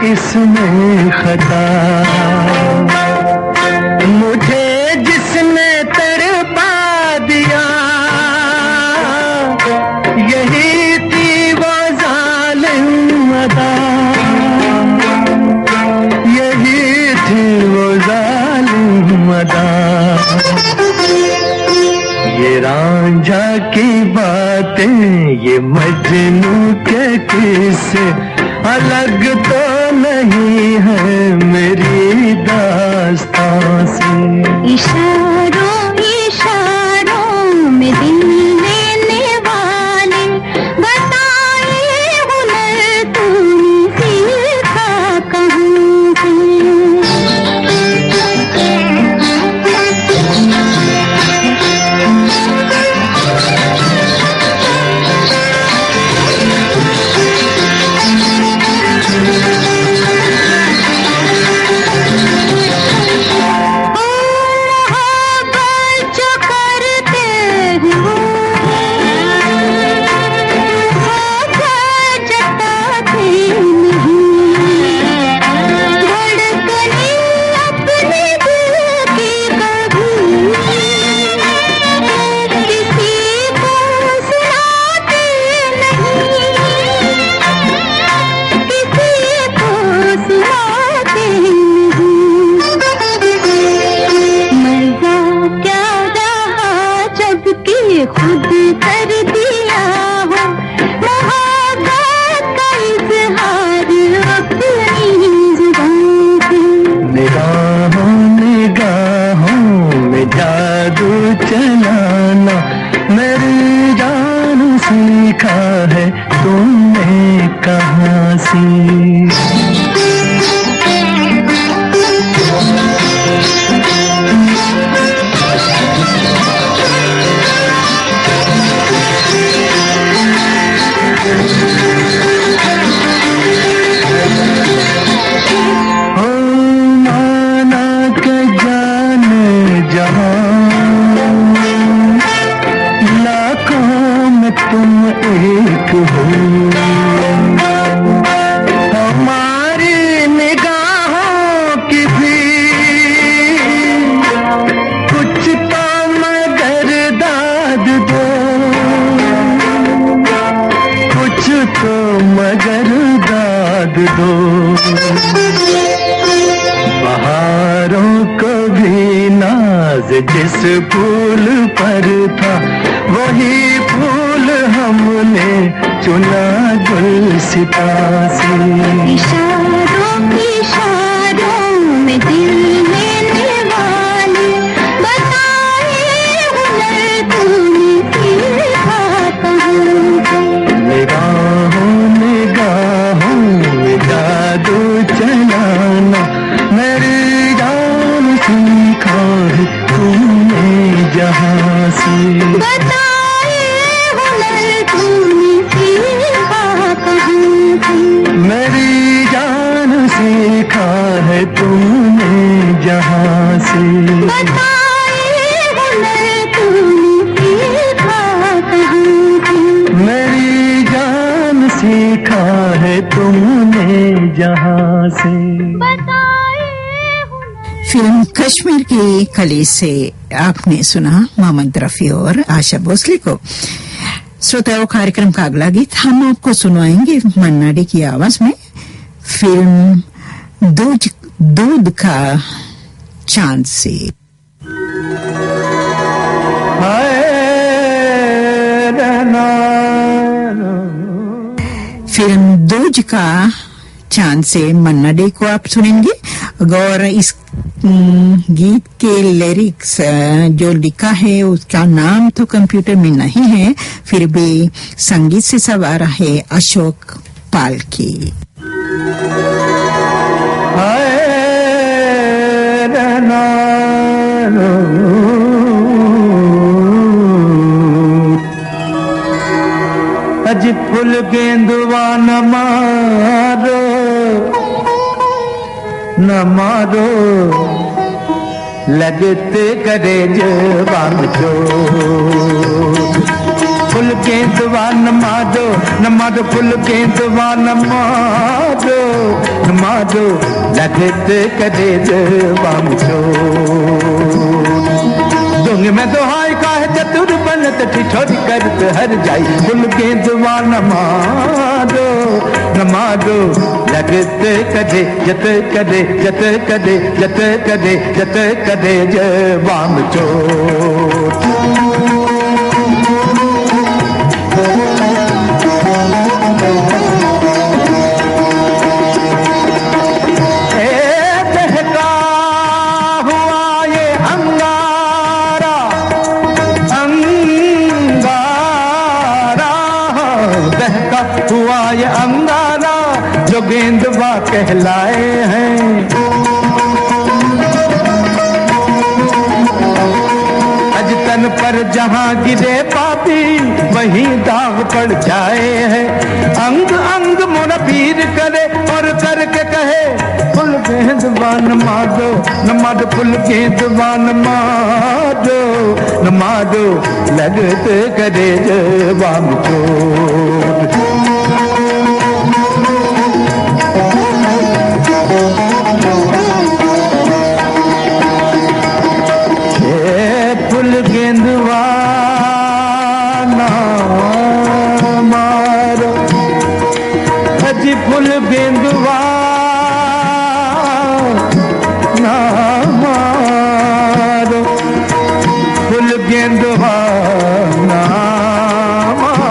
इसमें खता मुझे जिसने तड़पा दिया, यही थी वो जालिम अदा, यही थी वो जालिम अदा। ये रांझा की बातें, ये मजनू के किस्से अलग तो नहीं है मेरी दास्तां से। इशारों इशारों में दिल लेने वाले बताए हुनर तूने सीखा कहाँ से। खुद कर दिया हो मोहब्बत का इजहार अपनी जुबान से। निगाहों निगाहों में जादू चलाना मेरी जान सीखा है तुमने कहाँ से। तुम एक हो हमारी निगाहों की भी कुछ तो मगर दाद दो, कुछ तो मगर दाद दो। बहारों को भी नाज जिस फूल पर था वही फूल हमने चुना गुलसिता से। इशारों इशारों में दिल लेने वाले बताए हुनर तूने सीखा कहाँ से। निगाहों निगाहों में जादू चलाना मेरी जान सीखा है से। बताए हुनर तूने सीखा कहाँ से? मेरी जान सीखा है तुमने जहाँ से। फिल्म कश्मीर की कली से आपने सुना मोहम्मद रफी और आशा भोसले को। श्रोताओं, कार्यक्रम का अगला गीत हम आपको सुनाएंगे मन्ना डे की आवाज में, फिल्म दूध का चांद से। फिल्म दूज का चांद से मन्ना डे को आप सुनेंगे। और इस गीत के लिरिक्स जो लिखा है उसका नाम तो कंप्यूटर में नहीं है, फिर भी संगीत से सवार है अशोक पालकी। अज फुल गेंदवा न मारो लगते करे जवान जो। फुल गेंदवा न मारो फुल गेंदवा न मारो लगते करे जवान जो। दूंगे मैं दोहाई का है चतुर बनत ठिठोरी करते हर जाई। फुल गेंदवा न मारो लगते कदे जत कदे जवान चोट। हुआ ये अंगारा जो गेंदवा कहलाए हैं। अज तन पर जहां गिरे पापी वहीं दाग पड़ जाए हैं। अंग अंग मोरा पीर करे और करके कहे फुल गेंदवा न मारो फुल गेंदवा न मारो लगते करे जवान चोट। फुल गेंदवा न मारो अजी फुल गेंदवा न मारो फुल गेंदवा न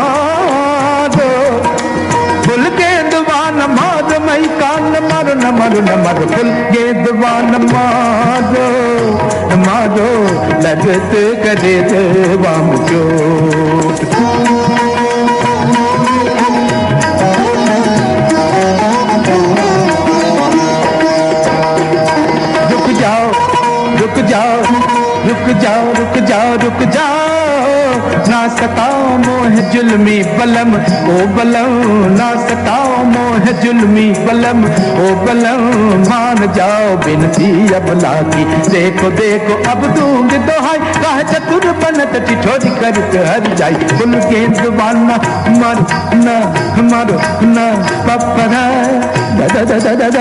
मारो फुल गेंदवा न मारो मई कान न मारो फुल गेंदवा न मारो लगत करे जवान चोट। रुक जाओ ना सताओ मोह जुल्मी बलम ओ बलम ना सताओ मोह जुल्मी बलम ओ बलम। मान जाओ बिनती अब लागी देखो अब दूंगी दोहाई काहे चतुर बनत ठिठोरी करते हर जाई। फुल गेंदवा न मारो न पपरा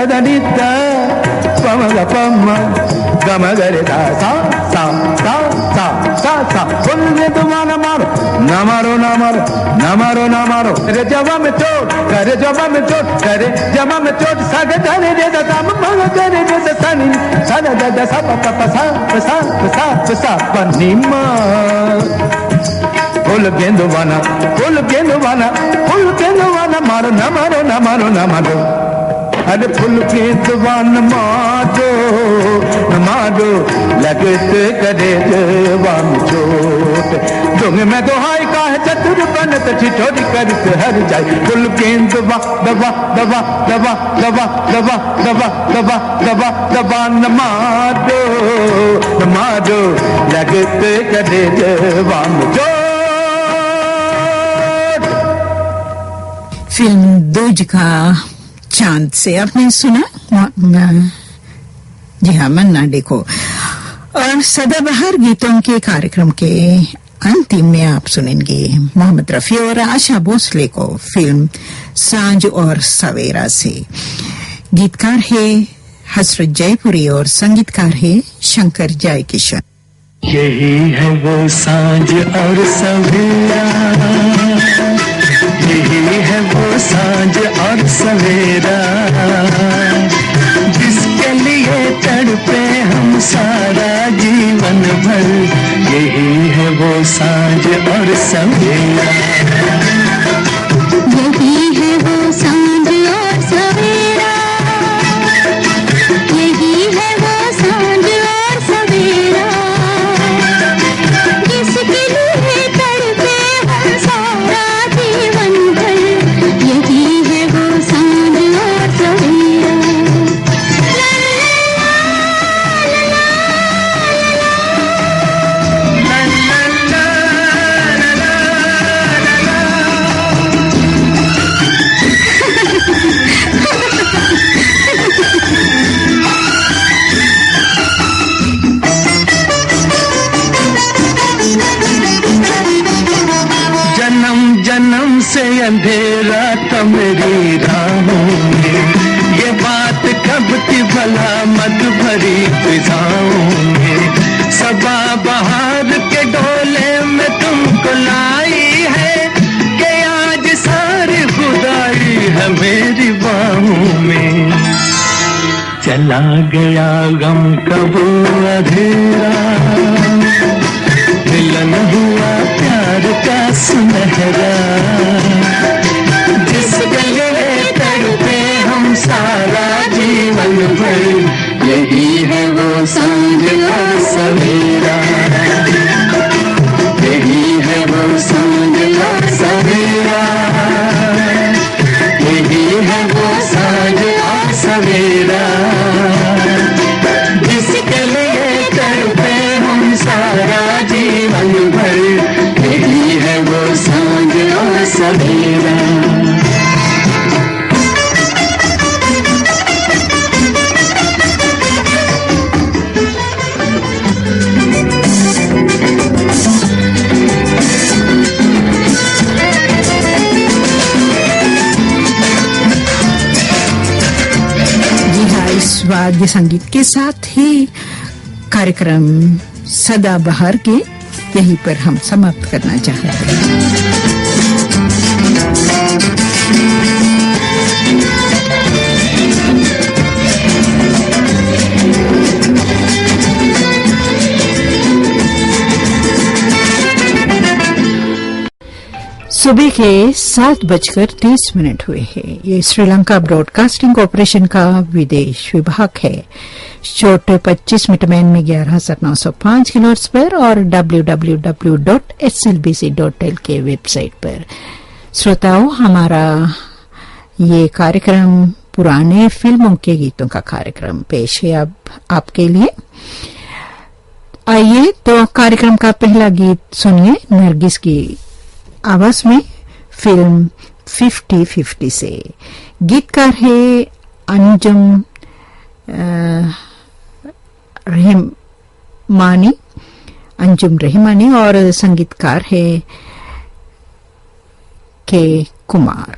दा नीता पमगा पम गमगरे दा सा फुल गेंदवा न मारो करे जवा में चोट करे जवा में चोट सागे धरे रे दा तम मग करे रे दा सनी सादा दा सा पसा पनीमा। फुल गेंदवा न मारो अरे फुल गेंदवा न मारो लगते करे जवान चोट। दूंगे मैं दोहाई का है चतुर बनत ठिठोरी करते हर जाई। फुल गेंदवा दबा न मारो लगते करे जवान चोट। फिल्म दूज का चांद से आपने सुना। जी हाँ, मन्ना डे को। और सदाबहार गीतों के कार्यक्रम के अंतिम में आप सुनेंगे मोहम्मद रफी और आशा भोसले को फिल्म सांझ और सवेरा से। गीतकार है हसरत जयपुरी और संगीतकार है शंकर जयकिशन। यही है वो सांझ और सवेरा, यही है वो सांझ और सवेरा, जिसके लिए तड़पे हम सारा जीवन भर। यही है वो सांझ और सवेरा, यही है वो सांझ और सवेरा, यही है वो सांझ और सवेरा, जिसके लिए तड़पे हम सारा जीवन भर। यही है वो सांझ और सवेरा। जन्म से अंधेरा था मेरी राहों में, ये बात कब थी भला मत भरी फिजाओं में। सबा बहार के डोले में तुमको लाई है, कि आज सारी खुदाई है मेरी बाहों में। चला गया गम कब अंधेरा, मिलन हुआ प्यार का सुनहरा, जिसके लिए तड़पे हम सारा जीवन भर। यही है वो सांझ और सवेरा, यही है वो सांझ और सवेरा, यही है वो सांझ और सवेरा, जिसके लिए तड़पे हम सारा जीवन भर। यही है वो सांझ और सवेरा। वाद्य संगीत के साथ ही कार्यक्रम सदाबहार के यहीं पर हम समाप्त करना चाहते हैं। सुबह के 7:30 हुए हैं। ये श्रीलंका ब्रॉडकास्टिंग कॉरपोरेशन का विदेश विभाग है। शॉर्ट 25 मीटर बैंड में 11,905 किलोहर्ट्ज पर और www.slbc.lk के वेबसाइट पर। श्रोताओं, हमारा ये कार्यक्रम पुराने फिल्मों के गीतों का कार्यक्रम पेश है अब आपके लिए। आइए तो कार्यक्रम का पहला गीत सुनिए नरगिस की आवाज में, फिल्म 50-50 से। गीतकार है अंजुम रहमानी और संगीतकार है के कुमार।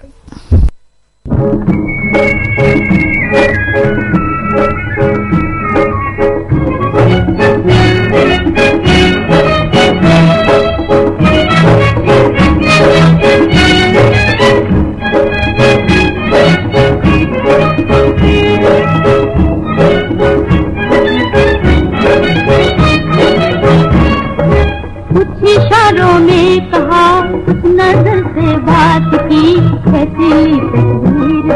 कुछ इशारों में कहा, कुछ नजर से बात की, कैसी तस्वीर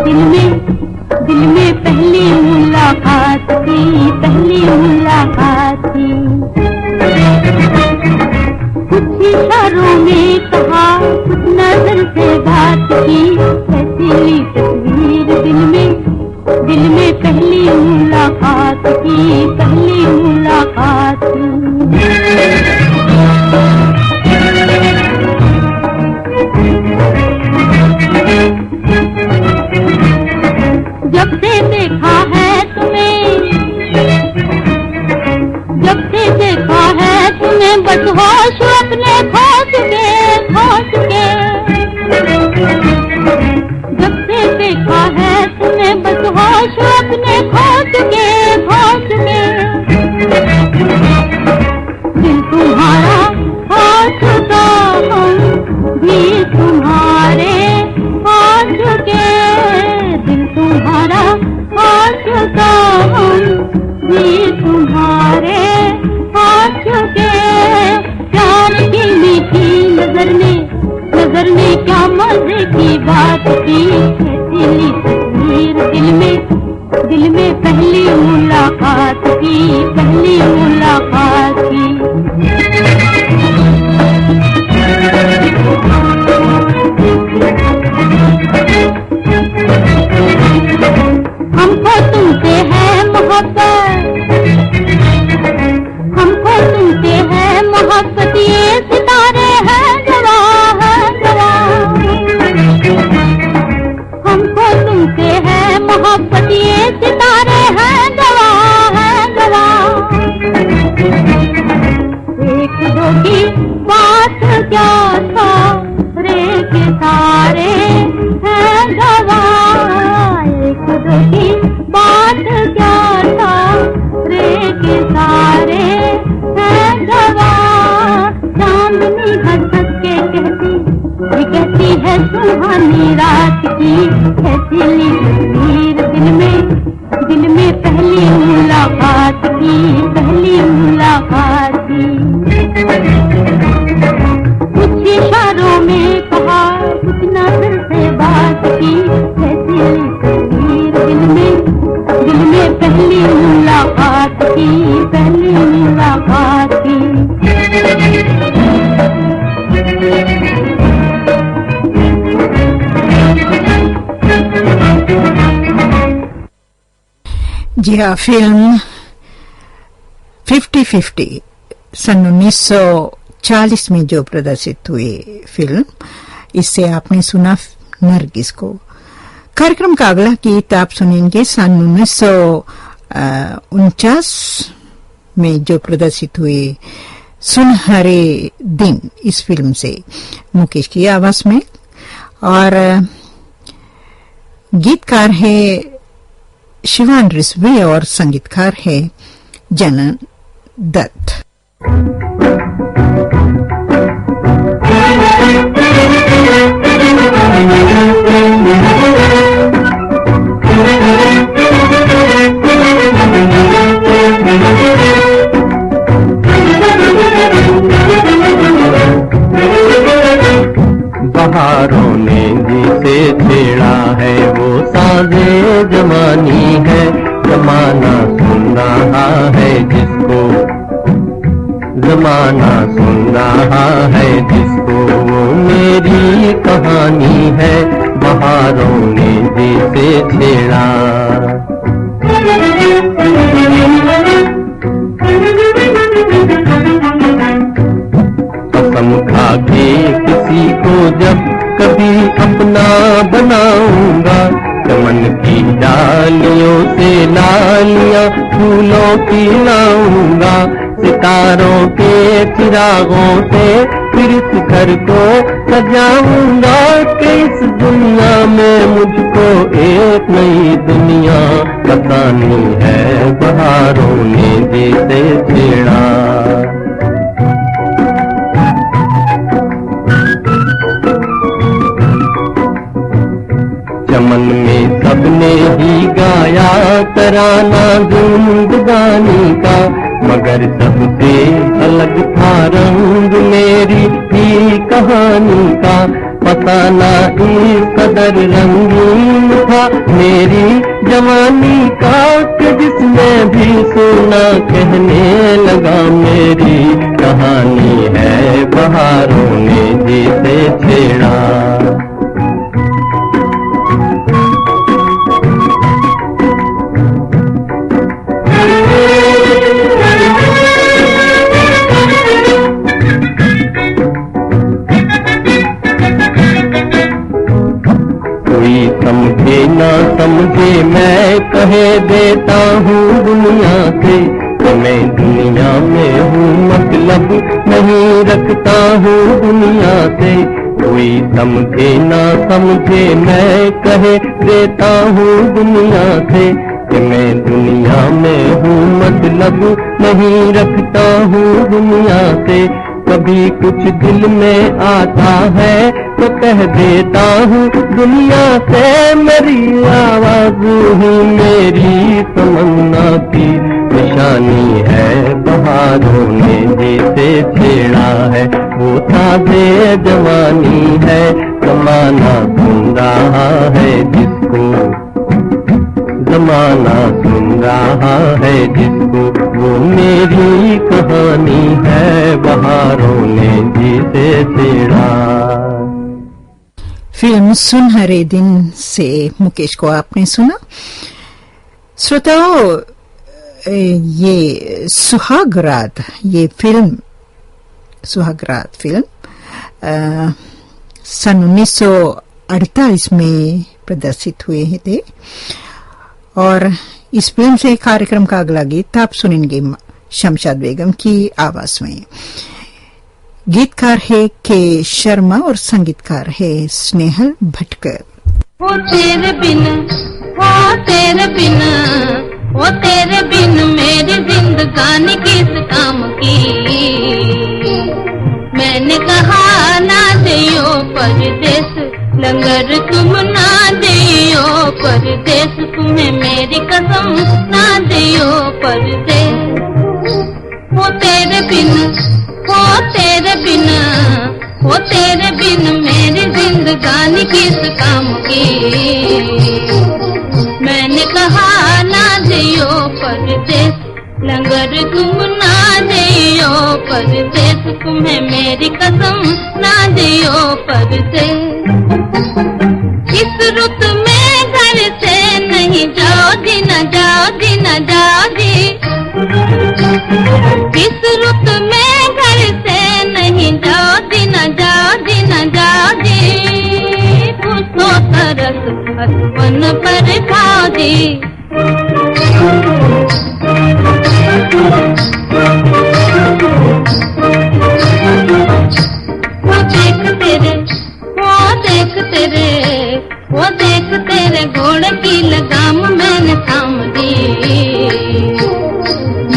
दिल में पहली मुलाकात की, पहली मुलाकात की। कुछ इशारों में कहा, कुछ नजर से बात की, कैसी तस्वीर दिल में पहली मुलाकात की, पहली मुलाकात की। जब से देखा है तुम्हें, जब से मुलाकात की, ऐसी तस्वीर दिल में पहली मुलाकात की, पहली मुलाकात की। हमको तुमसे है मोहब्बत, हमको तुमसे है मोहब्बत, ये सितारे हैं गवाह, हमको तुमसे है मोहब्बत, ये सितारे हैं गवाह, एक दो की बात क्या सारे के सारे हैं गवाह, एक दो की बात क्या सारे के सारे हैं गवाह। चांदनी हंस के कहती है सुहानी रात की, ऐसी तस्वीर दिल में पहली मुलाकात की, पहली मुलाकात की। कुछ इशारों में कहा, कुछ नजर से बात की, ऐसी तस्वीर दिल में पहली मुलाकात की, पहली मुलाकात की। जी हाँ, फिल्म 50-50 सन 1940 में जो प्रदर्शित हुई फिल्म, इससे आपने सुना नरगिस को। कार्यक्रम का अगला गीत आप सुनेंगे सन 1949 में जो प्रदर्शित हुई सुनहरे दिन, इस फिल्म से मुकेश की आवाज में, और गीतकार है शिवान रिजवी और संगीतकार है जनन दत्त। बहारों ने जिसे छेड़ा है वो साजे जमानी है, जमाना सुन रहा है जिसको, जमाना सुन रहा है जिसको, वो मेरी कहानी है, बहारों ने जिसे छेड़ा। कसम खा के किसी को जब कभी अपना बनाऊंगा, चमन की डालियों से लालियां फूलों की लाऊंगा, सितारों के चिरागों से फिर इस घर को सजाऊंगा, कि इस दुनिया में मुझको एक नई दुनिया बतानी है, बहारों ने जिसे छेड़ा। चमन में सबने ही गाया तराना जिंदगानी का, मगर सबसे अलग था रंग मेरी ही कहानी का, फसाना इस कदर रंगीन था मेरी जवानी का, कि जिसने भी सुना कहने लगा मेरी कहानी है, बहारों ने जिसे छेड़ा। समझे ना समझे मैं कहे देता हूँ दुनिया से, तो मैं दुनिया में हूँ मतलब नहीं रखता हूँ दुनिया से। कोई समझे ना समझे मैं कहे देता हूँ दुनिया से, कि मैं दुनिया में हूँ मतलब नहीं रखता हूँ दुनिया से। कभी कुछ दिल में आता है तो कह देता हूँ दुनिया से, मेरी आवाज ही मेरी तमन्ना की जवानी है बहारों ने जिसे छेड़ा है, वो ताज़े जवानी है जमाना सुन रहा है जिसको, जमाना सुन रहा है जिसको, वो मेरी कहानी है बहारों ने जिसे छेड़ा। फिल्म सुनहरे दिन से मुकेश को आपने सुना। श्रोताओ, ये सुहागरात, ये फिल्म सुहागरात फिल्म सन 1948 में प्रदर्शित हुए थे और इस फिल्म से कार्यक्रम का अगला गीत आप सुनेंगे शमशाद बेगम की आवाज में। गीतकार है के शर्मा और संगीतकार है स्नेहल भटकर। वो तेरे बिन, वो तेरे बिन, वो तेरे बिन मेरी जिंदगानी किस काम की। मैंने कहा ना दियो परदेस, लंगर तुम ना दियो परदेस, तुम्हें मेरी कसम ना दियो परदेस। वो तेरे बिन, वो तेरे बिन, वो तेरे बिन मेरी जिंदगानी किस काम की। मैंने कहा ना दियो परदेस, लंगर तुम ना दियो परदेस, तुम्हें मेरी कसम ना दियो परदेस। इस रुत में घर से नहीं जाओ जी, न जाओ जी, न जाओ जी। इस रुत में घर से नहीं जाओ जी, न जाओ जी, न जाओ जी। पूछो तरस हसबन पर खाओ जी। वो देख तेरे, वो देख तेरे, वो देख तेरे घोड़े की लगाम मैंने थाम दी।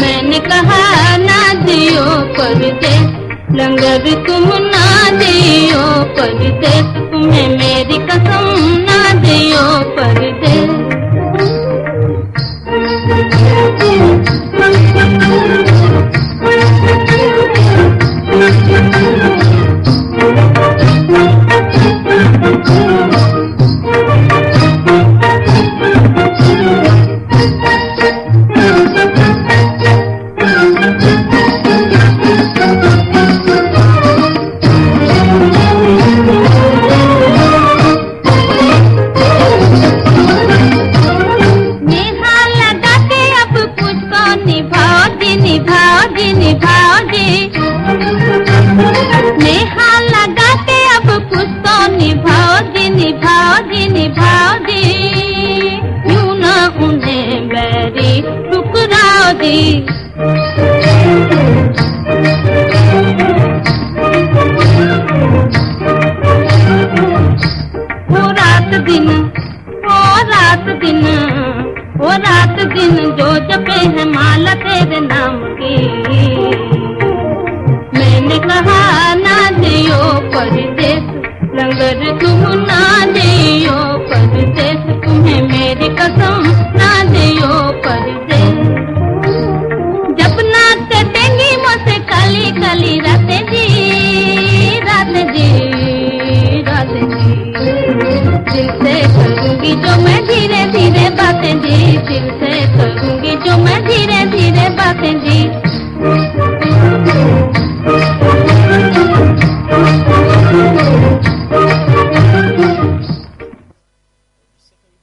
मैंने कहा ना दियो परदेस, लंगर तुम ना दियो परदेस, तुम्हें मेरी कसम ना दियो परदेस।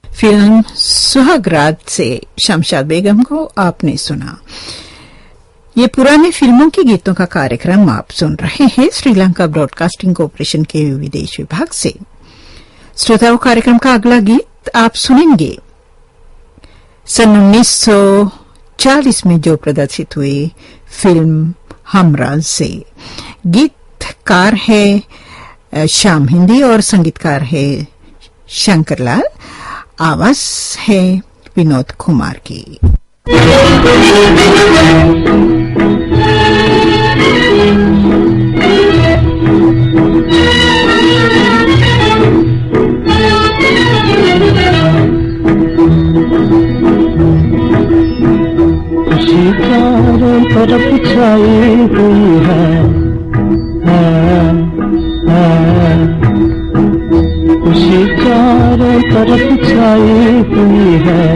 फिल्म सुहागरात से शमशाद बेगम को आपने सुना। ये पुराने फिल्मों के गीतों का कार्यक्रम आप सुन रहे हैं श्रीलंका ब्रॉडकास्टिंग कॉर्पोरेशन के विदेश विभाग से। श्रोताओं, कार्यक्रम का अगला गीत आप सुनेंगे सन 1940 में जो प्रदर्शित हुई फिल्म हमराज से। गीतकार है श्याम हिंदी और संगीतकार है शंकरलाल। आवाज है विनोद कुमार की। चारों तरफ छाई हुई है, खुशी चारों तरफ छाई हुई है।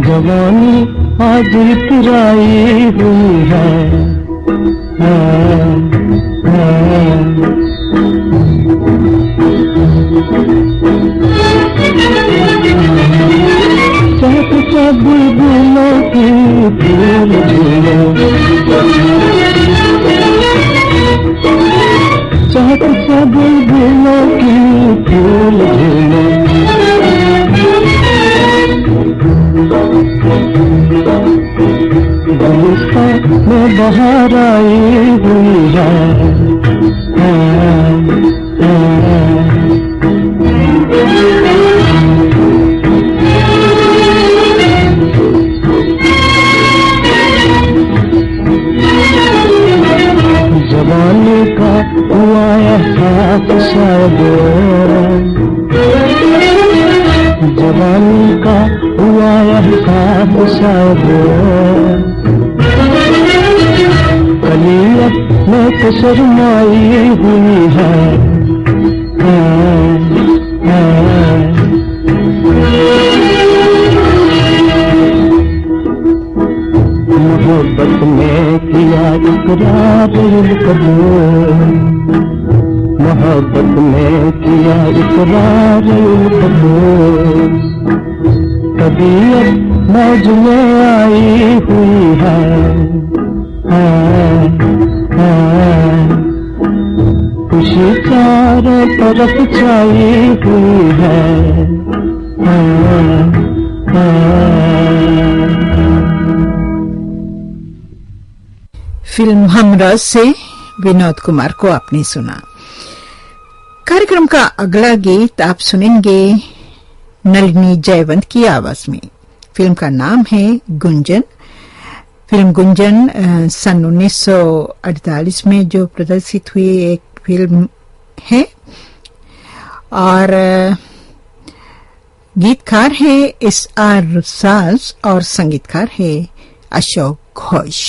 जवानी आज इतराई हुई है, चहक सा बुलबुलों की फूल झूलो, चहक सा बुलबुलों की फूल झूलो। गुलिस्तान में बहार आई हुई है, जवानी का हुआ एहसास शायद, जवानी का हुआ एहसास शायद, कलियत में तो शर्माई हुई है। मोहब्बत में किया इकरार कबूल, मोहब्बत में किया इकरार कबूल, तबीयत मौज में आई हुई है, खुशी चारों तरफ छाई हुई है। फिल्म हमराज से विनोद कुमार को आपने सुना। कार्यक्रम का अगला गीत आप सुनेंगे नलिनी जयवंत की आवाज में। फिल्म का नाम है गुंजन। फिल्म गुंजन सन 1948 में जो प्रदर्शित हुई एक फिल्म है और गीतकार है SR साज और संगीतकार है अशोक घोष।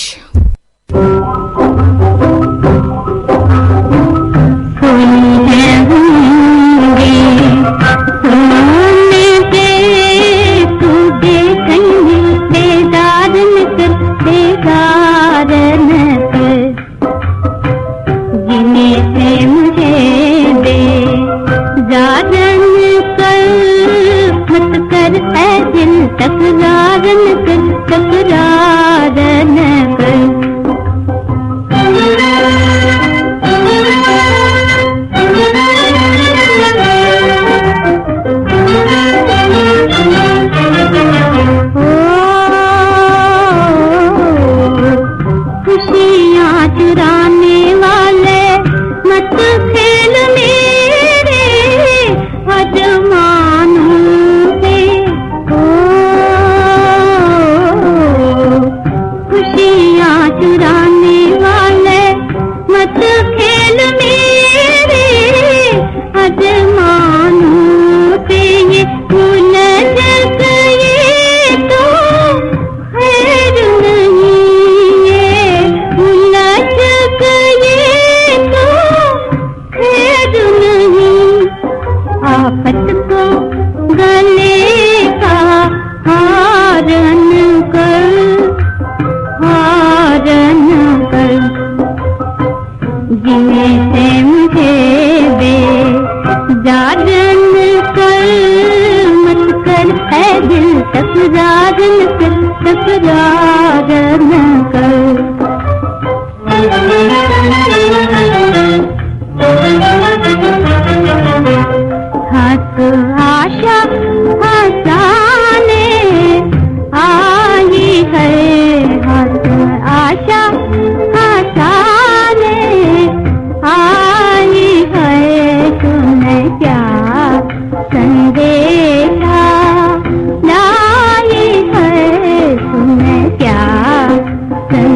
क्या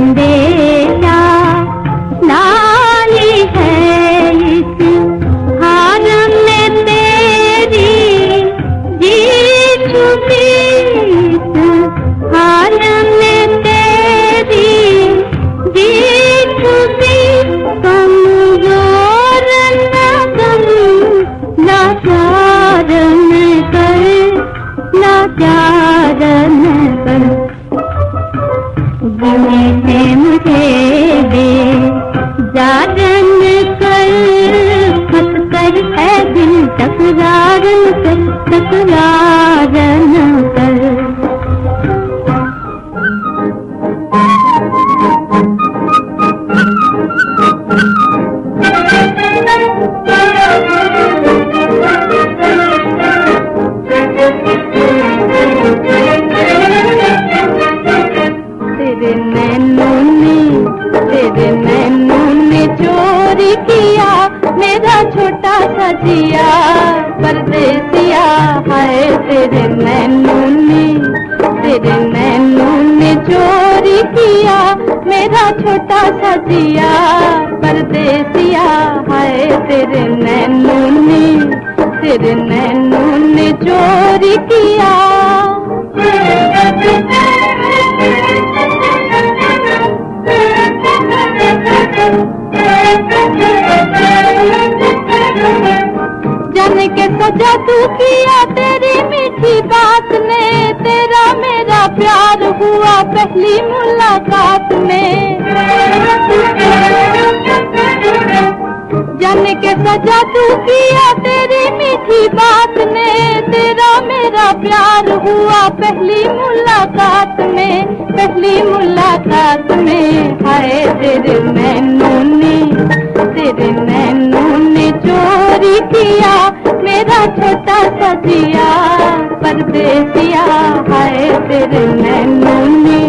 सजिया परदेसिया हाय तेरे नैनों ने चोरी किया मेरा छोटा सजिया परदेसिया हाय तेरे नैनों ने चोरी किया। जाने के सजा तू किया तेरी मीठी बात ने तेरा मेरा प्यार हुआ पहली मुलाकात में। जाने के सजा तू किया तेरी मीठी बात ने तेरा मेरा प्यार हुआ पहली मुलाकात में हाय तेरे नैनों ने चोरी किया मेरा छोटा सजिया परदेसिया हाय तेरे नैनों ने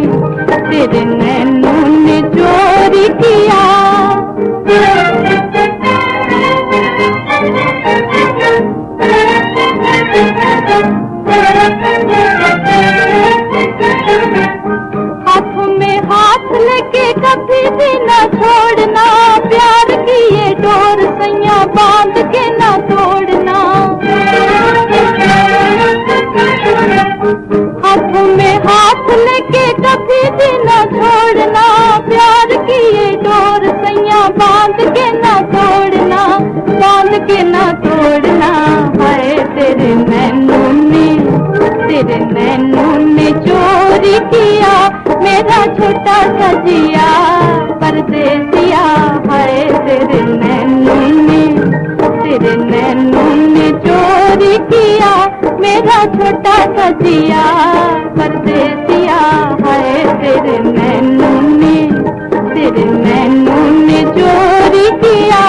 चोरी किया। हाथों में हाथ लेके कभी भी न छोड़ना प्यार की ये डोर सैया बांध के न तोड़ना। हाथों में हाथ लेके कभी भी न छोड़ना प्यार की ये डोर सैया बांध के न तोड़ना हाय तेरे नैनों ने चोरी किया मेरा छोटा सजिया परदेसिया हाय तेरे नैनों ने चोरी किया मेरा छोटा सजिया परदेसिया हाय तेरे नैनों ने चोरी किया।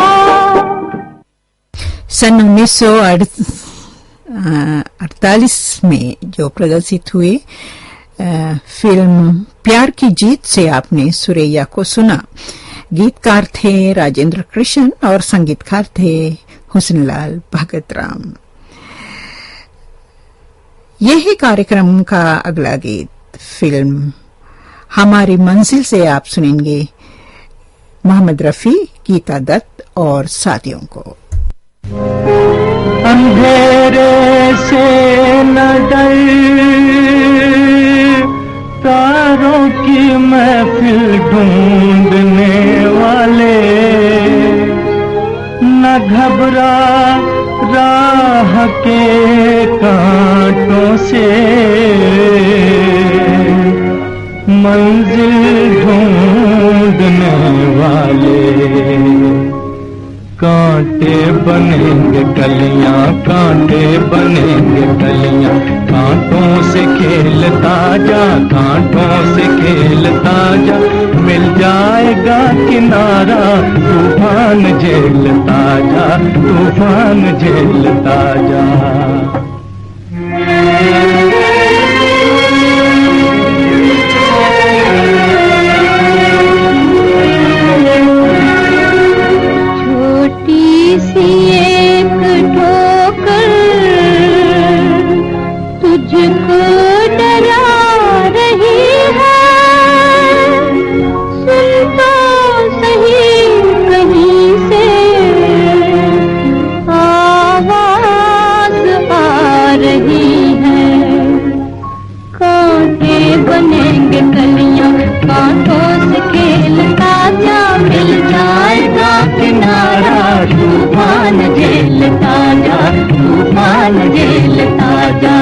सन 1948 में जो प्रदर्शित हुए फिल्म प्यार की जीत से आपने सुरैया को सुना। गीतकार थे राजेंद्र कृष्ण और संगीतकार थे हुस्नलाल भगत राम। यही कार्यक्रम का अगला गीत फिल्म हमारी मंजिल से आप सुनेंगे मोहम्मद रफी, गीता दत्त और साथियों को। अंधेरे से न डर तारों की महफिल ढूंढने वाले न घबरा राह के कांटों से मंजिल ढूंढने वाले कांटे बनेंगे कलियां कांटे बनेंगे कलियां कांटों से खेलता जा कांटों से खेलता जा मिल जाएगा किनारा तूफान झेलता जा तूफान झेलता जा। तुझको डरा रही है सुन तो सही कहीं से आवाज आ रही है। कांटे बनेंगे कलियां कांटों से खेलता जा मिल जाएगा किनारा तूफान झेलता जा तूफान झेलता जा।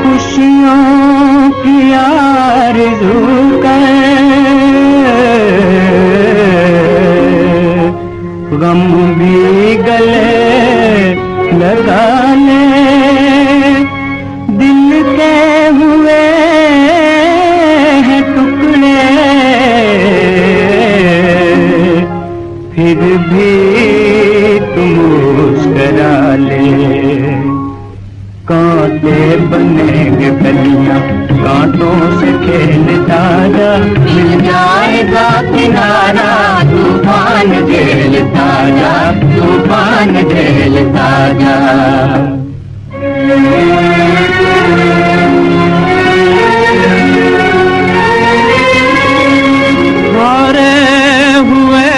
खुशियों की आरज़ू कर गम भी गले लगा ले दिल के हुए हैं टुकड़े फिर भी तुम मुस्कुरा ले। कांटे बनेंगे कलियां कांटों से खेल किनारा, तूफान झेलता जा, तूफान झेलता जा। मारे हुए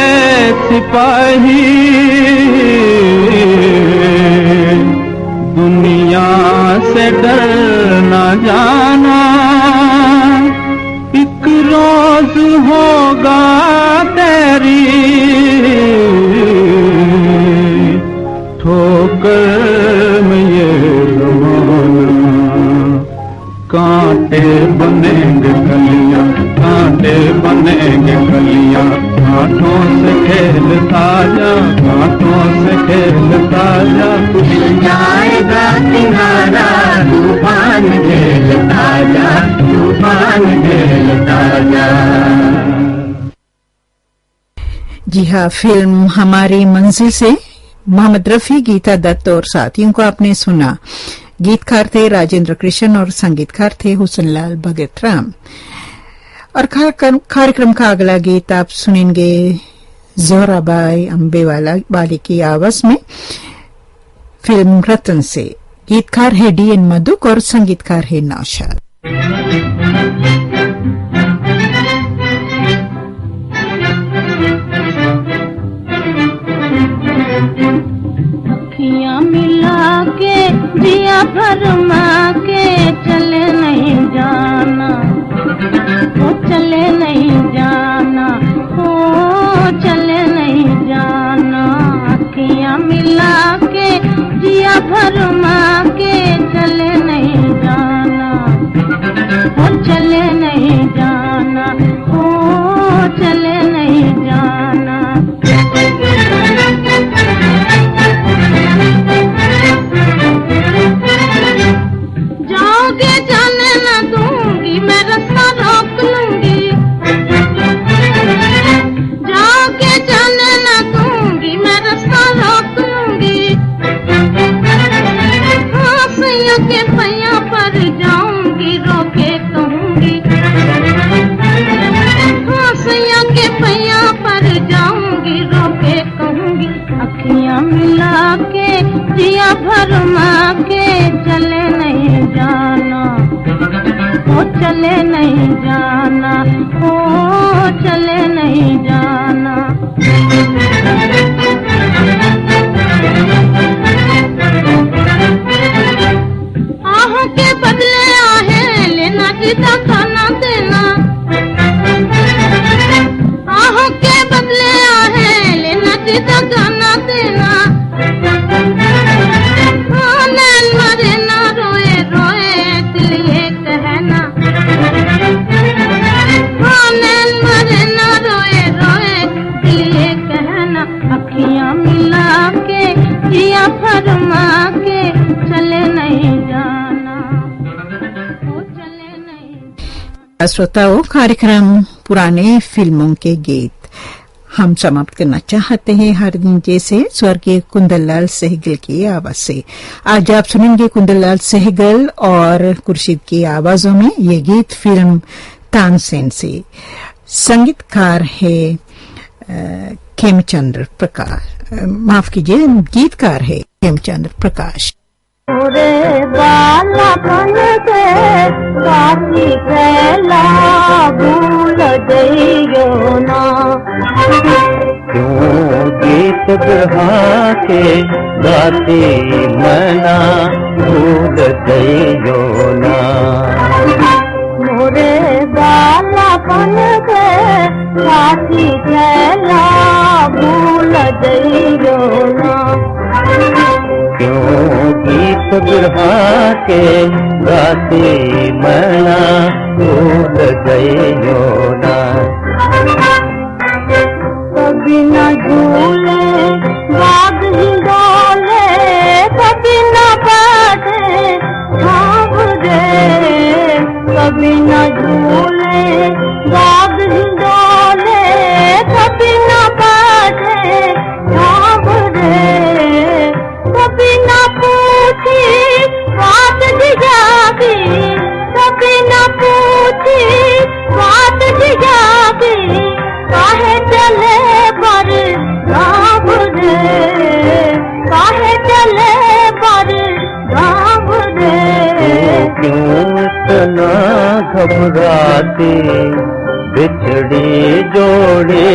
सिपाही दुनिया से डर न जाना, एक रोज होगा तेरी ठोकर में ये ज़माना। कांटे बनेंगे कलियां, कांटे बनेंगे कलियां, कांटों से खेलता जा, कांटों से खेलता जा। मिल जाएगा किनारा, तूफान झेलता जा, तूफान झेलता जा। जी हाँ, फिल्म हमारी मंजिल से मोहम्मद रफी, गीता दत्त और साथियों को आपने सुना। गीतकार थे राजेंद्र कृष्ण और संगीतकार थे हुसनलाल भगत राम। और कार्यक्रम का अगला गीत आप सुनेंगे जोहराबाई अम्बेवाली की आवाज में, फिल्म रतन से। गीतकार है डी.एन. मधुक और संगीतकार है नौशाद। अखियां मिला के जिया भरमा के चले नहीं जाना, ओ चले नहीं जाना, ओ चले नहीं जाना। अखियां मिला के जिया भरमा के चले नहीं जाना, ओ चले नहीं जाना, ओ चले नहीं जाना। जाओगे जाने न दूंगी, मैं रास्ता रोक लूंगी। जाओगे जाने न दूंगी, मैं रास्ता रोक लूंगी। हाँसियों के पैया पर जाऊंगी, रोके कहूंगी। हाँसियों के पैया पर जाऊंगी, रोके कहूंगी। अखियां मिला के जिया भरमा के चले नहीं जाना, ओ चले नहीं जाना, ओ चले नहीं जाना। आहों के बदले आहें लेना, जीता खाना देना। आहों के बदले आहें लेना, जीता खाना देना। नैन मरे ना रोए रोए, दिल ये कहना। नैन मरे ना रोए रोए, दिल ये कहना। अखियां मिला के जिया फरमा के चले नहीं जाना, ओ चले नहीं। श्रोताओं, कार्यक्रम पुराने फिल्मों के गीत हम समाप्त करना चाहते हैं हर दिन जैसे स्वर्गीय कुंदनलाल सहगल की आवाज से। आज आप सुनेंगे कुंदनलाल सहगल और खुर्शीद की आवाजों में ये गीत फिल्म तानसेन से। संगीतकार है खेमचंद्र प्रकाश, माफ कीजिए, गीतकार है खेमचंद्र प्रकाश। रे बालापन के काफी पहला भूल गइयो ना, क्यों गीत बिरहा के गाती मना भूल गइयो ना। मोरे बालापन के काफी पहला भूल गइयो ना, क्यों गीत बिरहा के गाती मना भूल गइयो ना। कभी न झूले बाग हिंडोले, कभी न बैठे छाव रे। कभी न झूले बाग हिंडोले, कभी न बैठे छाव रे। कभी न पूछी बात जिजाबी, कभी न पूछी बात जिजाबी, काहे ना घबराती, बिछड़ी जोड़ी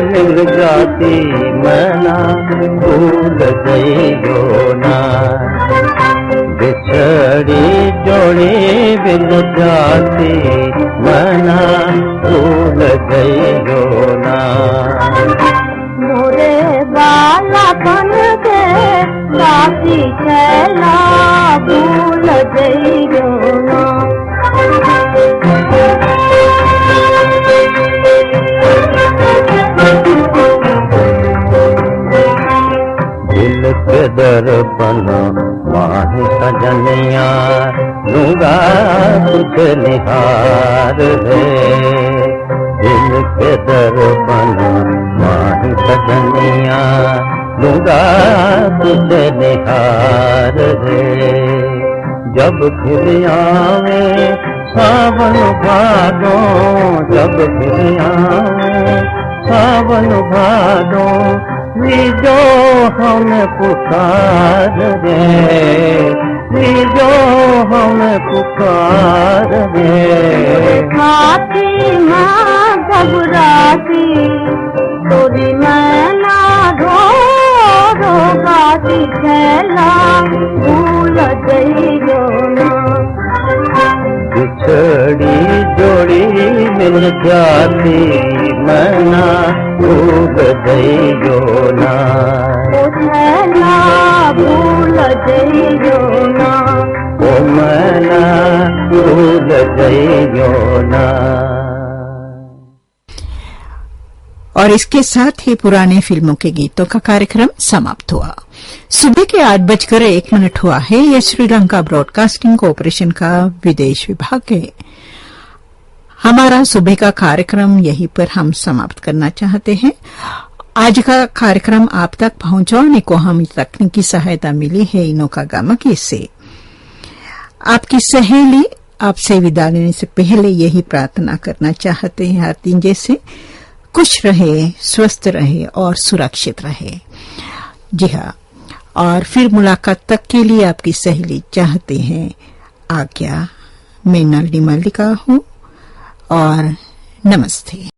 मिल जाती, मैं ना भूल गईयो ना। बिछड़ी जोड़ी मिल जाती, मैं ना भूल गईयो ना। मोरे बालापन के साथी छैला भूल गईयो ना। दिल के दर्पण माही सजनिया, लूंगा कुछ निहार है। दिल के दर्पण माही सजनिया, लूंगा कुछ निहार है। जब फिर आवे सावन भादो, जब फिर आवे सावन भादो, जो हमें पुकार रे, जो हमें पुकार रे। खाती माँ घबराती, तोरी मैना रो रो गाती, छैला भूल गईयो ना। बिछड़ी जोड़ी मिल जाती, मैं ना भूल गईयो ना। ओ छैला भूल गईयो ना। ओ मैं ना भूल गईयो ना। और इसके साथ ही पुराने फिल्मों के गीतों का कार्यक्रम समाप्त हुआ। सुबह के 8:01 हुआ है। यह श्रीलंका ब्रॉडकास्टिंग कॉरपोरेशन का विदेश विभाग है। हमारा सुबह का कार्यक्रम यहीं पर हम समाप्त करना चाहते हैं। आज का कार्यक्रम आप तक पहुंचाने को हमें तकनीकी सहायता मिली है इनोका गामकी से। आपकी सहेली आपसे विदा लेने से पहले यही प्रार्थना करना चाहते हैं हर दिन जैसे, खुश रहे, स्वस्थ रहे और सुरक्षित रहे। जी हाँ, और फिर मुलाकात तक के लिए आपकी सहेली चाहते हैं आज्ञा। मैं नलिनी मल्लिका हूँ और नमस्ते।